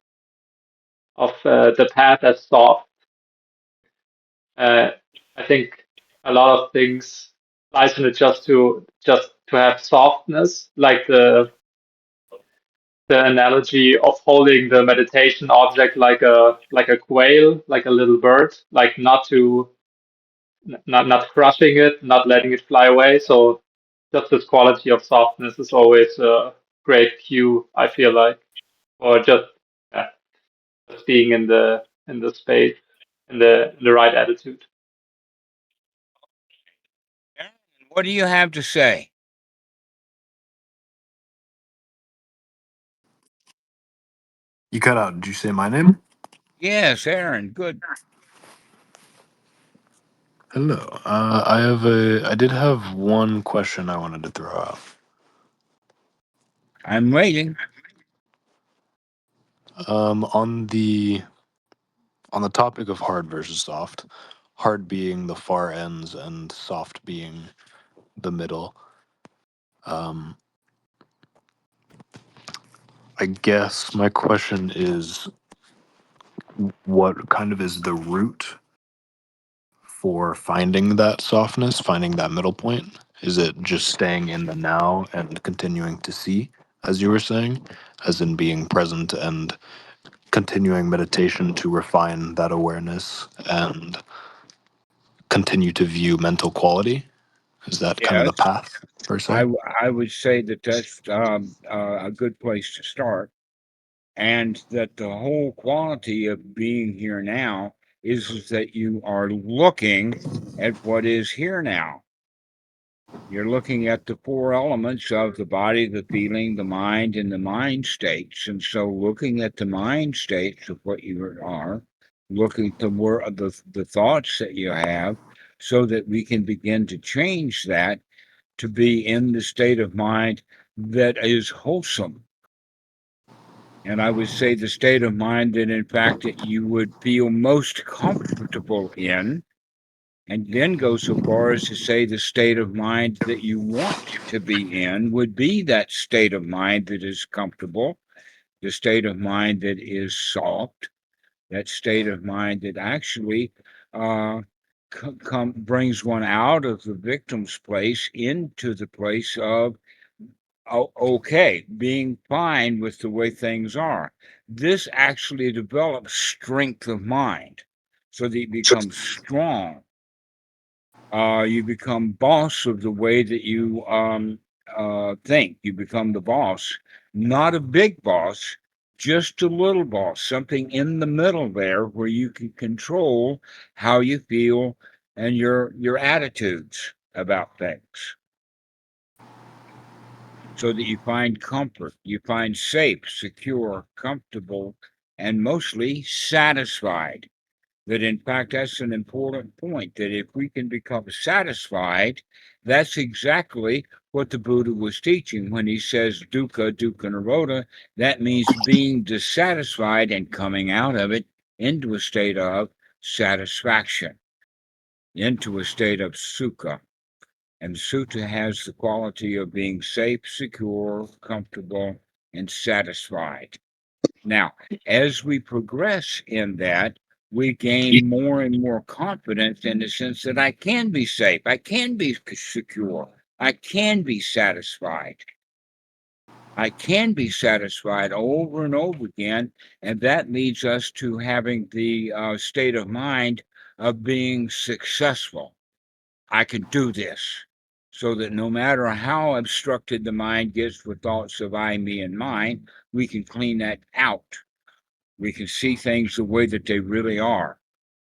of the path as soft. Uh, I think a lot of things lies in it just to have softness, like the analogy of holding the meditation object like a quail, like a little bird, like not to not crushing it, not letting it fly away. So just this quality of softness is always a great cue, I feel like, or yeah, just being in the space, in the right attitude. Aaron, what do you have to say? You cut out. Did you say my name? Yes, Aaron. Good. Hello. I did have one question I wanted to throw out. I'm waiting. On the topic of hard versus soft, hard being the far ends and soft being the middle. Um, I guess my question is, what kind of is the root for finding that softness, finding that middle point? Is it just staying in the now and continuing to see, as you were saying, as in being present and continuing meditation to refine that awareness and continue to view mental quality? Is that kind of Yes, the path, per se? I would say that that's a good place to start, and that the whole quality of being here now is that you are looking at what is here now. You're looking at the four elements of the body, the feeling, the mind, and the mind states. And so, looking at the mind states of what you are, looking at the thoughts that you have, so that we can begin to change that to be in the state of mind that is wholesome. And I would say the state of mind that, in fact, that you would feel most comfortable in, and then go so far as to say the state of mind that you want to be in would be that state of mind that is comfortable, the state of mind that is soft, that state of mind that actually uh, brings one out of the victim's place into the place of okay, being fine with the way things are. This actually develops strength of mind so that you become strong. You become boss of the way that you think. You become the boss, not a big boss, just a little boss, something in the middle there where you can control how you feel and your attitudes about things, so that you find comfort, you find safe, secure, comfortable, and mostly satisfied. That in fact, that's an important point, that if we can become satisfied, that's exactly what the Buddha was teaching when he says dukkha, dukkha nirodha. That means being dissatisfied and coming out of it into a state of satisfaction, into a state of sukha. And sutta has the quality of being safe, secure, comfortable, and satisfied. Now, as we progress in that, we gain more and more confidence in the sense that I can be safe, I can be secure, I can be satisfied. I can be satisfied over and over again. And that leads us to having the state of mind of being successful. I can do this. So that no matter how obstructed the mind gets with thoughts of I, me, and mine, we can clean that out. We can see things the way that they really are.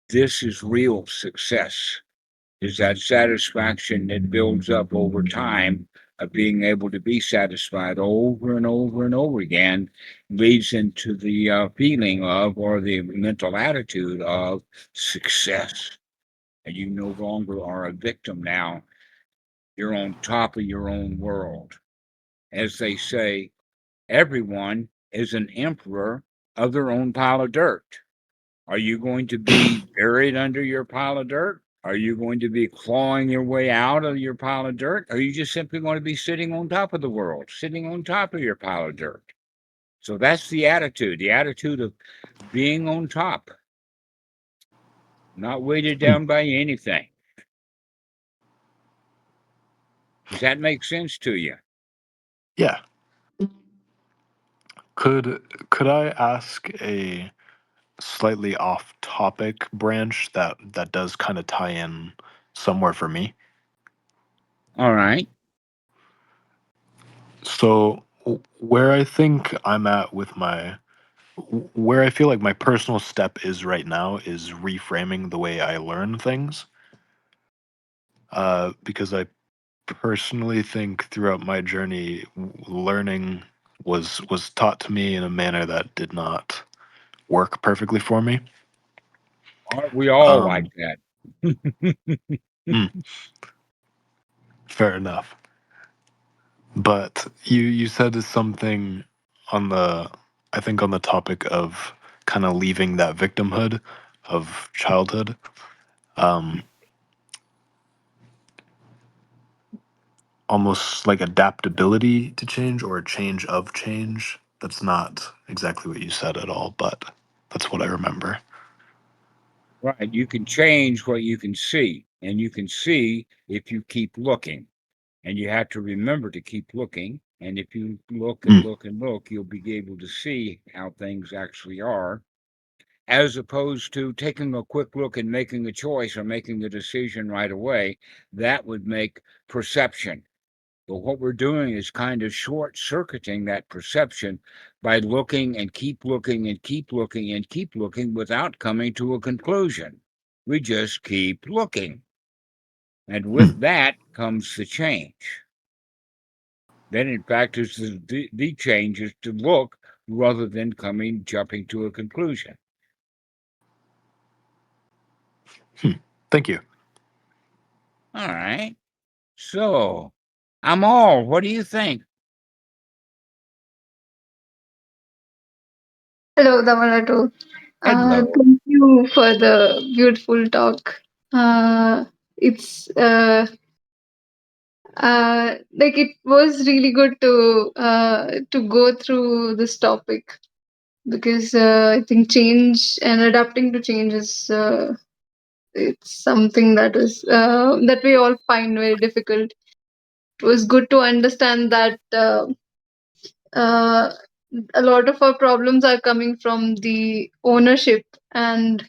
This is real success, is that satisfaction that builds up over time of being able to be satisfied over and over and over again, leads into the feeling of, or the mental attitude of, success. And you no longer are a victim now. You're on top of your own world. As they say, everyone is an emperor of their own pile of dirt. Are you going to be buried under your pile of dirt? Are you going to be clawing your way out of your pile of dirt? Or are you just simply going to be sitting on top of the world, sitting on top of your pile of dirt? So that's the attitude of being on top, not weighted Hmm. down by anything. Does that make sense to you? Yeah. Could I ask a slightly off-topic branch that does kind of tie in somewhere for me. All right. So where I think I'm at with where I feel like my personal step is right now is reframing the way I learn things. Because I personally think throughout my journey, learning was taught to me in a manner that did not work perfectly for me. Aren't we all like Um, that? mm, fair enough. But you said something on I think on the topic of kind of leaving that victimhood of childhood. Um, Almost like adaptability to change or a change of change. That's not exactly what you said at all, but that's what I remember. Right. You can change what you can see, and you can see if you keep looking. And you have to remember to keep looking. And if you look and Mm, look and look, you'll be able to see how things actually are, as opposed to taking a quick look and making a choice or making a decision right away. That would make perception. But what we're doing is kind of short circuiting that perception by looking and keep looking and keep looking and keep looking without coming to a conclusion. We just keep looking. And with mm. that comes the change. Then, in fact, is the change is to look rather than jumping to a conclusion. Thank you. All right. So, Amal, what do you think? Hello, Dhammarato. Hello. Thank you for the beautiful talk. It's like it was really good to go through this topic because I think change and adapting to change is it's something that we all find very difficult. It was good to understand that uh, a lot of our problems are coming from the ownership and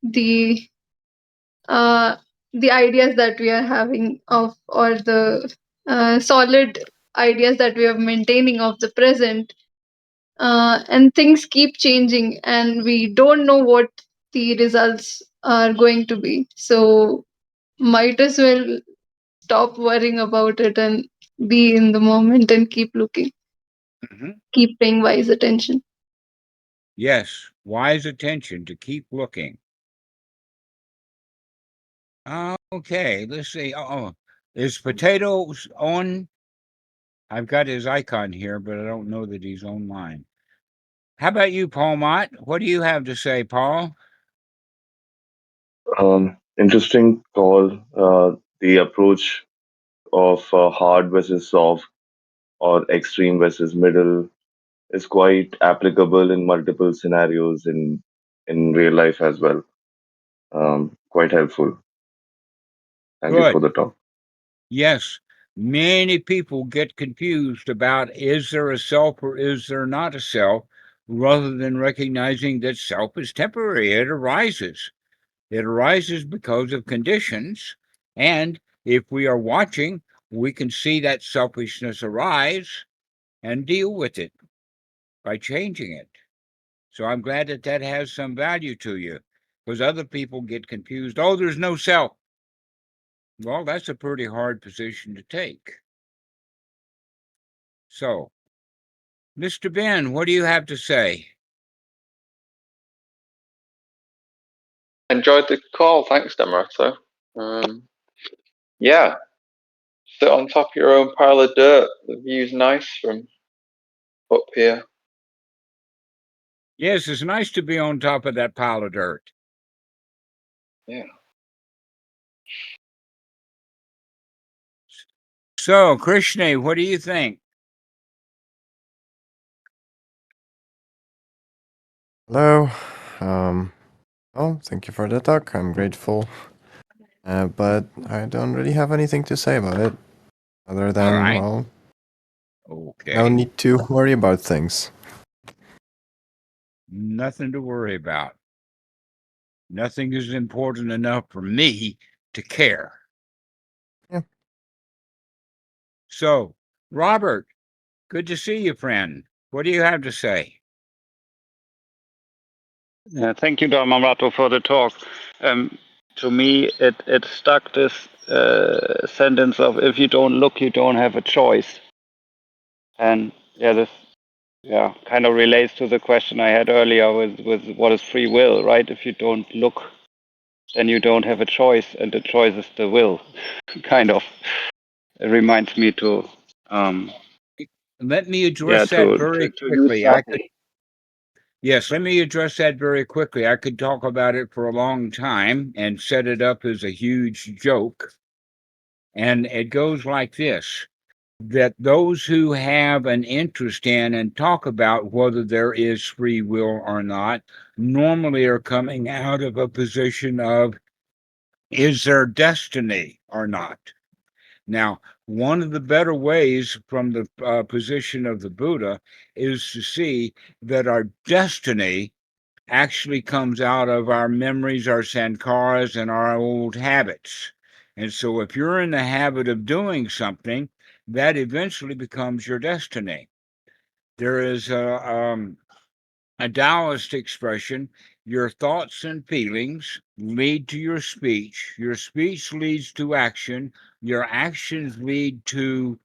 the uh, the ideas that we are having of or the solid ideas that we are maintaining of the present, and things keep changing and we don't know what the results are going to be, so might as well stop worrying about it and be in the moment and keep looking, Mhm. keep paying wise attention. Yes, wise attention to keep looking. Okay, let's see. Oh, is Potatoes on? I've got his icon here, but I don't know that he's online. How about you, Paul Mott? What do you have to say, Paul? Interesting call. The approach of hard versus soft or extreme versus middle is quite applicable in multiple scenarios in real life as well. Quite helpful. Thank you for Good. the talk. Yes, many people get confused about is there a self or is there not a self, rather than recognizing that self is temporary. It arises. It arises because of conditions. And if we are watching, we can see that selfishness arise and deal with it by changing it. So I'm glad that that has some value to you, because other people get confused. Oh, there's no self. Well, that's a pretty hard position to take. So, Mr. Ben, what do you have to say? Enjoyed the call. Thanks, Dhammarato. Yeah, sit on top of your own pile of dirt. The view's nice from up here. Yes, it's nice to be on top of that pile of dirt. Yeah. So, Krishna, what do you think? Hello. Well, thank you for the talk. I'm grateful. But I don't really have anything to say about it. Other All than, right. well, Okay. no need to worry about things. Nothing to worry about. Nothing is important enough for me to care. Yeah. So, Robert, good to see you, friend. What do you have to say? Thank you, Dhammarato, for the talk. To me, it stuck this sentence of "if you don't look, you don't have a choice," and this kind of relates to the question I had earlier with what is free will, right? If you don't look, then you don't have a choice, and the choice is the will. Kind of, it reminds me to. Let me address that very quickly. Yes, let me address that very quickly. I could talk about it for a long time and set it up as a huge joke. And it goes like this, that those who have an interest in and talk about whether there is free will or not normally are coming out of a position of, is there destiny or not? Now, one of the better ways from the position of the Buddha is to see that our destiny actually comes out of our memories, our sankharas, and our old habits. And so if you're in the habit of doing something, that eventually becomes your destiny. There is a Taoist expression, your thoughts and feelings lead to your speech leads to action, your actions lead to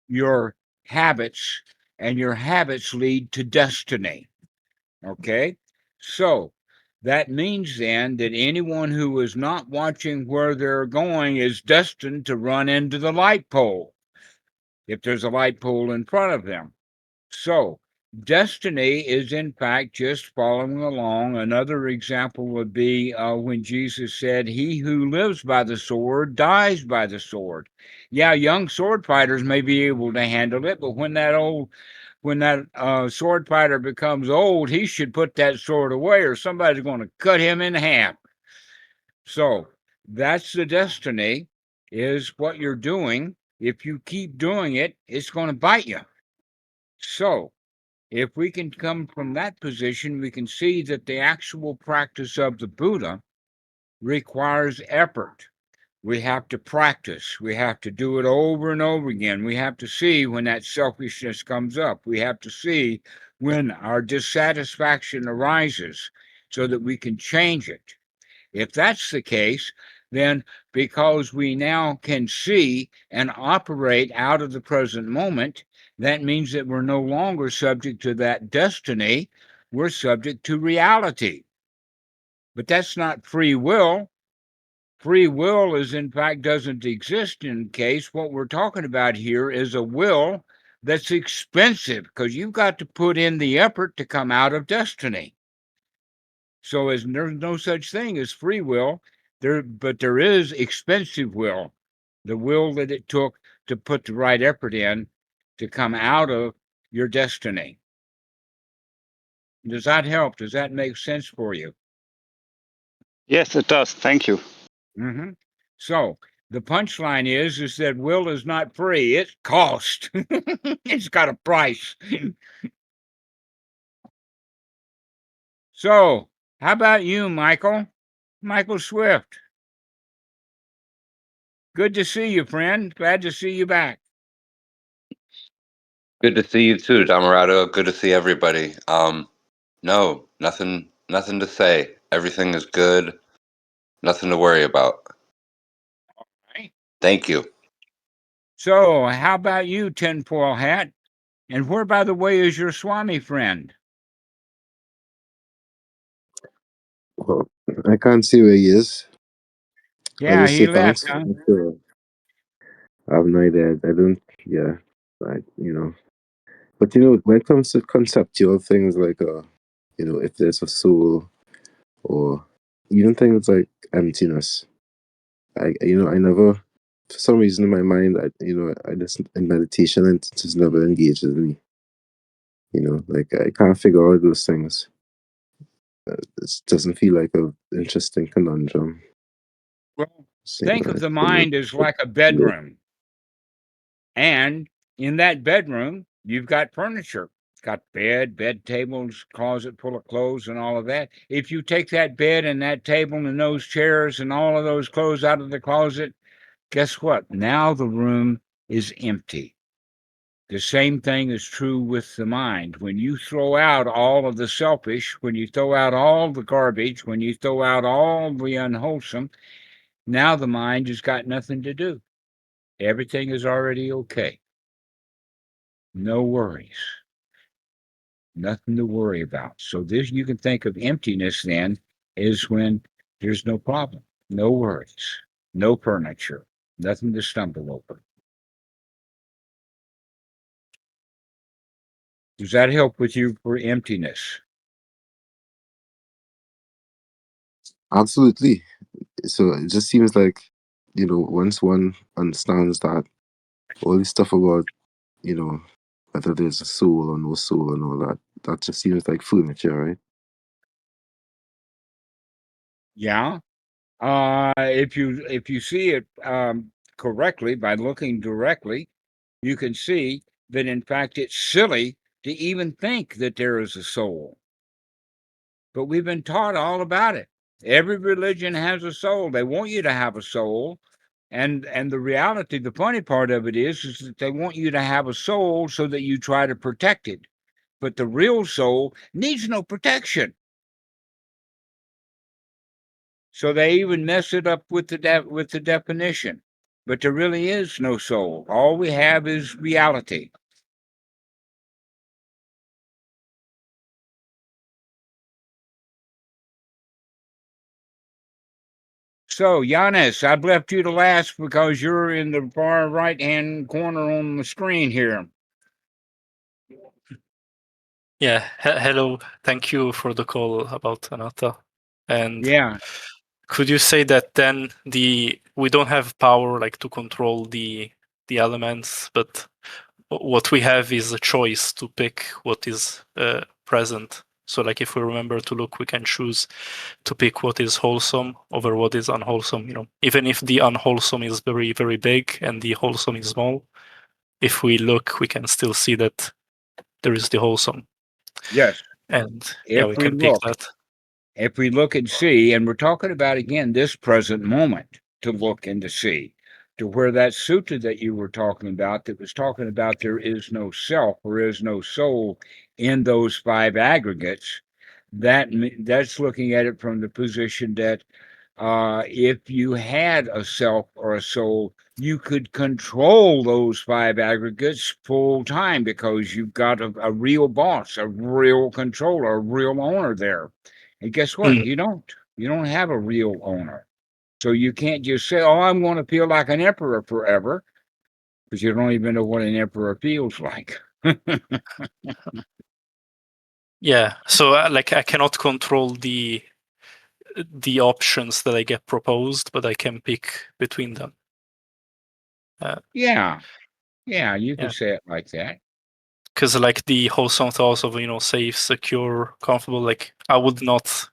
your habits, and your habits lead to destiny. Okay? So that means then that anyone who is not watching where they're going is destined to run into the light pole if there's a light pole in front of them. So destiny is in fact just following along. Another example would be when Jesus said, he who lives by the sword dies by the sword. Yeah, young sword fighters may be able to handle it, but when that sword fighter becomes old, he should put that sword away or somebody's going to cut him in half. So that's the destiny, is what you're doing. If you keep doing it, it's going to bite you. So if we can come from that position, we can see that the actual practice of the Buddha requires effort. We have to practice. We have to do it over and over again. We have to see when that selfishness comes up. We have to see when our dissatisfaction arises so that we can change it. If that's the case, then because we now can see and operate out of the present moment, that means that we're no longer subject to that destiny. We're subject to reality. But that's not free will. Free will is, in fact, doesn't exist in case. What we're talking about here is a will that's expensive because you've got to put in the effort to come out of destiny. So there's no such thing as free will, but there is expensive will, the will that it took to put the right effort in to come out of your destiny. Does that help? Does that make sense for you? Yes, it does. Thank you. Mm-hmm. So the punchline is that will is not free. It costs. It's got a price. So how about you, Michael? Michael Swift. Good to see you, friend. Glad to see you back. Good to see you too, Dhammarato. Good to see everybody. No, nothing to say. Everything is good. Nothing to worry about. Right. Thank you. So how about you, tinfoil hat? And where, by the way, is your Swami friend? Well, I can't see where he is. I'll Yeah, just he say left, thanks. huh? Sure. I have no idea. I don't, yeah, you know. But, when it comes to conceptual things like, if there's a soul or even things like emptiness, I never, for some reason in my mind, I just, in meditation, it just never engages me. Like I can't figure out those things. It doesn't feel like a interesting conundrum. Well, So, think of the mind as like a bedroom. And in that bedroom, you've got furniture. It's got bed tables, closet full of clothes and all of that. If you take that bed and that table and those chairs and all of those clothes out of the closet, guess what? Now the room is empty. The same thing is true with the mind. When you throw out all of the selfish, when you throw out all the garbage, when you throw out all the unwholesome, now the mind has got nothing to do. Everything is already okay. No worries. Nothing to worry about. So this, you can think of emptiness then is when there's no problem, no worries, no furniture, nothing to stumble over. Does that help with you for emptiness? Absolutely. So it just seems like, once one understands that all this stuff about, whether there's a soul or no soul and all that, that just seems like furniture, right? Yeah. If you see it correctly by looking directly, you can see that in fact it's silly to even think that there is a soul. But we've been taught all about it. Every religion has a soul. They want you to have a soul. And the reality, the funny part of it is that they want you to have a soul so that you try to protect it. But the real soul needs no protection. So they even mess it up with the definition. But there really is no soul. All we have is reality. So, Giannis, I've left you to last because you're in the far right-hand corner on the screen here. Yeah, hello. Thank you for the call about anatta. And Yeah. could you say that then we don't have power like to control the elements, but what we have is a choice to pick what is present. So like if we remember to look, we can choose to pick what is wholesome over what is unwholesome, even if the unwholesome is very, very big and the wholesome is small, if we look, we can still see that there is the wholesome. Yes. And yeah, If we we can pick look, that. if we look and see, and we're talking about again this present moment to look and to see, to where that sutta that you were talking about, that was talking about there is no self, there is no soul in those five aggregates. That's looking at it from the position that if you had a self or a soul, you could control those five aggregates full time because you've got a real boss, a real controller, a real owner there. And guess what? You don't. You don't have a real owner. So you can't just say, "Oh, I'm going to feel like an emperor forever," because you don't even know what an emperor feels like. Yeah. So like I cannot control the options that I get proposed, but I can pick between them. Yeah. Yeah, you Yeah. could say it like that. Because like the wholesome thoughts of safe, secure, comfortable, like I would not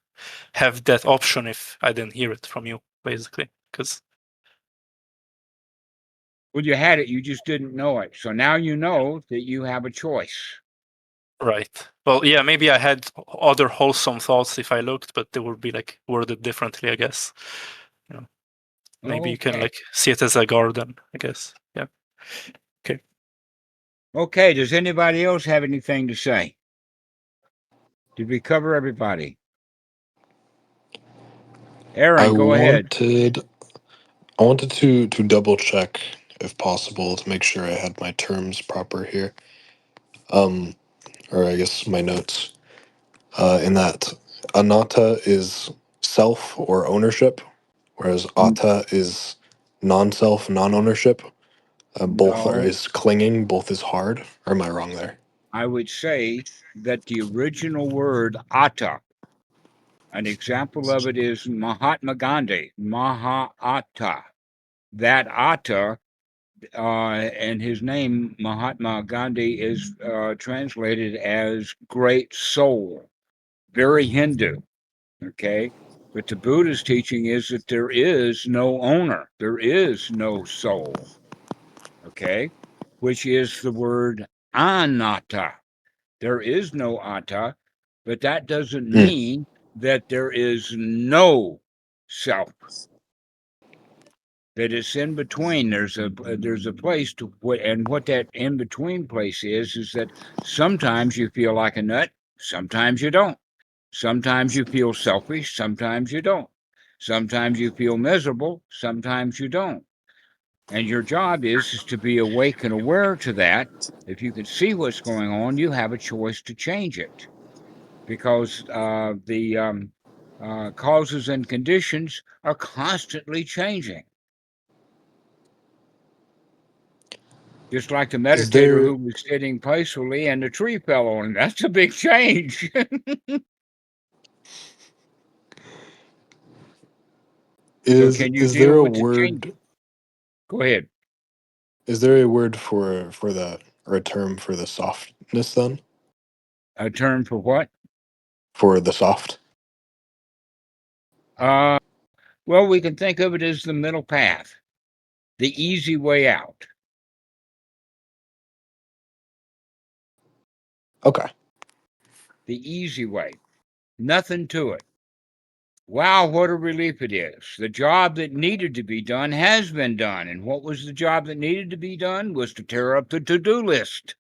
have that option if I didn't hear it from you, basically. Because Well, you had it, you just didn't know it. So now you know that you have a choice. right. Well, yeah, maybe I had other wholesome thoughts if I looked, but they would be like worded differently, I guess. Maybe you can Okay. like see it as a garden, I guess. Yeah. Okay. Okay. Does anybody else have anything to say? Did we cover everybody? I Aaron, go ahead. wanted to double check if possible to make sure I had my terms proper here. Or I guess my notes. In that anatta is self or ownership, whereas atta is non-self, non-ownership. Both are No, is clinging, both is hard. Or am I wrong there? I would say that the original word atta, an example of it is Mahatma Gandhi, Mahaatta. That atta, and his name, Mahatma Gandhi, is translated as great soul, very Hindu. Okay. But the Buddha's teaching is that there is no owner, there is no soul. Okay. Which is the word anatta. There is no atta, but that doesn't mean that there is no self. That it's in between. There's a place to put, and what that in between place is that sometimes you feel like a nut, sometimes you don't. Sometimes you feel selfish, sometimes you don't. Sometimes you feel miserable, sometimes you don't. And your job is to be awake and aware to that. If you can see what's going on, you have a choice to change it, because the causes and conditions are constantly changing. Just like the meditator who was sitting peacefully and the tree fell on him. That's a big change. So can you Is deal there a with the change? word? Go ahead. Is there a word for that, or a term for the softness then? A term for what? For the soft? Well, we can think of it as the middle path, the easy way out. Okay. The easy way. Nothing to it. Wow, what a relief it is. The job that needed to be done has been done. And what was the job that needed to be done? Was to tear up the to-do list.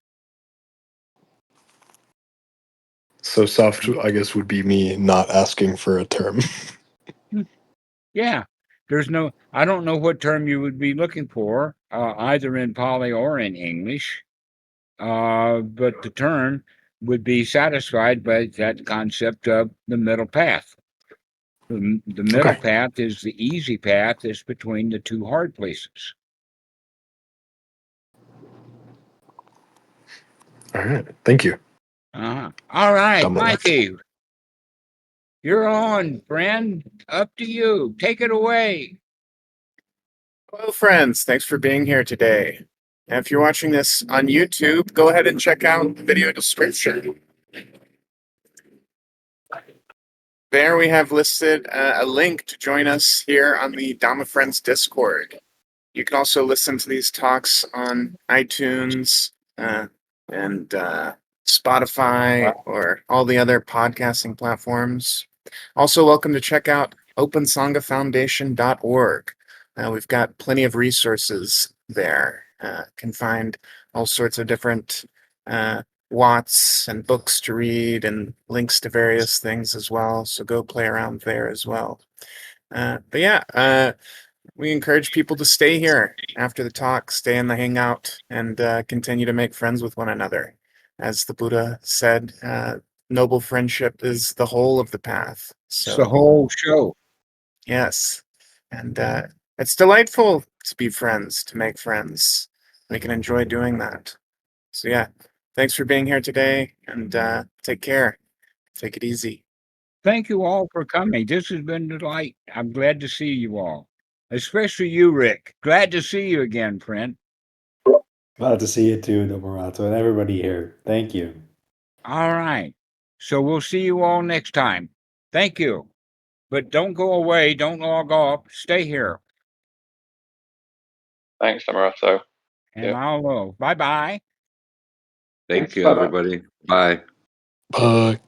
So soft, I guess, would be me not asking for a term. Yeah. I don't know what term you would be looking for, either in Pali or in English. But the term would be satisfied by that concept of the middle path. The middle Okay. path is the easy path. It's between the two hard places. All right. Thank you. All right, Dhammarato. Mikey, you're on, friend. Up to you. Take it away. Hello, friends. Thanks for being here today. And if you're watching this on YouTube, go ahead and check out the video description. There we have listed a link to join us here on the Dhamma Friends Discord. You can also listen to these talks on iTunes and Spotify or all the other podcasting platforms. Also, welcome to check out OpenSanghaFoundation.org. We've got plenty of resources there. Can find all sorts of different watts and books to read and links to various things as well. So go play around there as well. But yeah, we encourage people to stay here after the talk, stay in the hangout, and continue to make friends with one another. As the Buddha said, noble friendship is the whole of the path. It's the So whole show. yes, and it's delightful to be friends, to make friends. We can enjoy doing that. So yeah, thanks for being here today, and take care. Take it easy. Thank you all for coming. This has been a delight. I'm glad to see you all, especially you, Rick. Glad to see you again, friend. Glad to see you too, Dhammarato, and everybody here. Thank you. All right. So we'll see you all next time. Thank you. But don't go away. Don't log off. Stay here. Thanks, Dhammarato. And I'll bye-bye. Thank Thanks. you, Bye bye. everybody. Bye. Bye.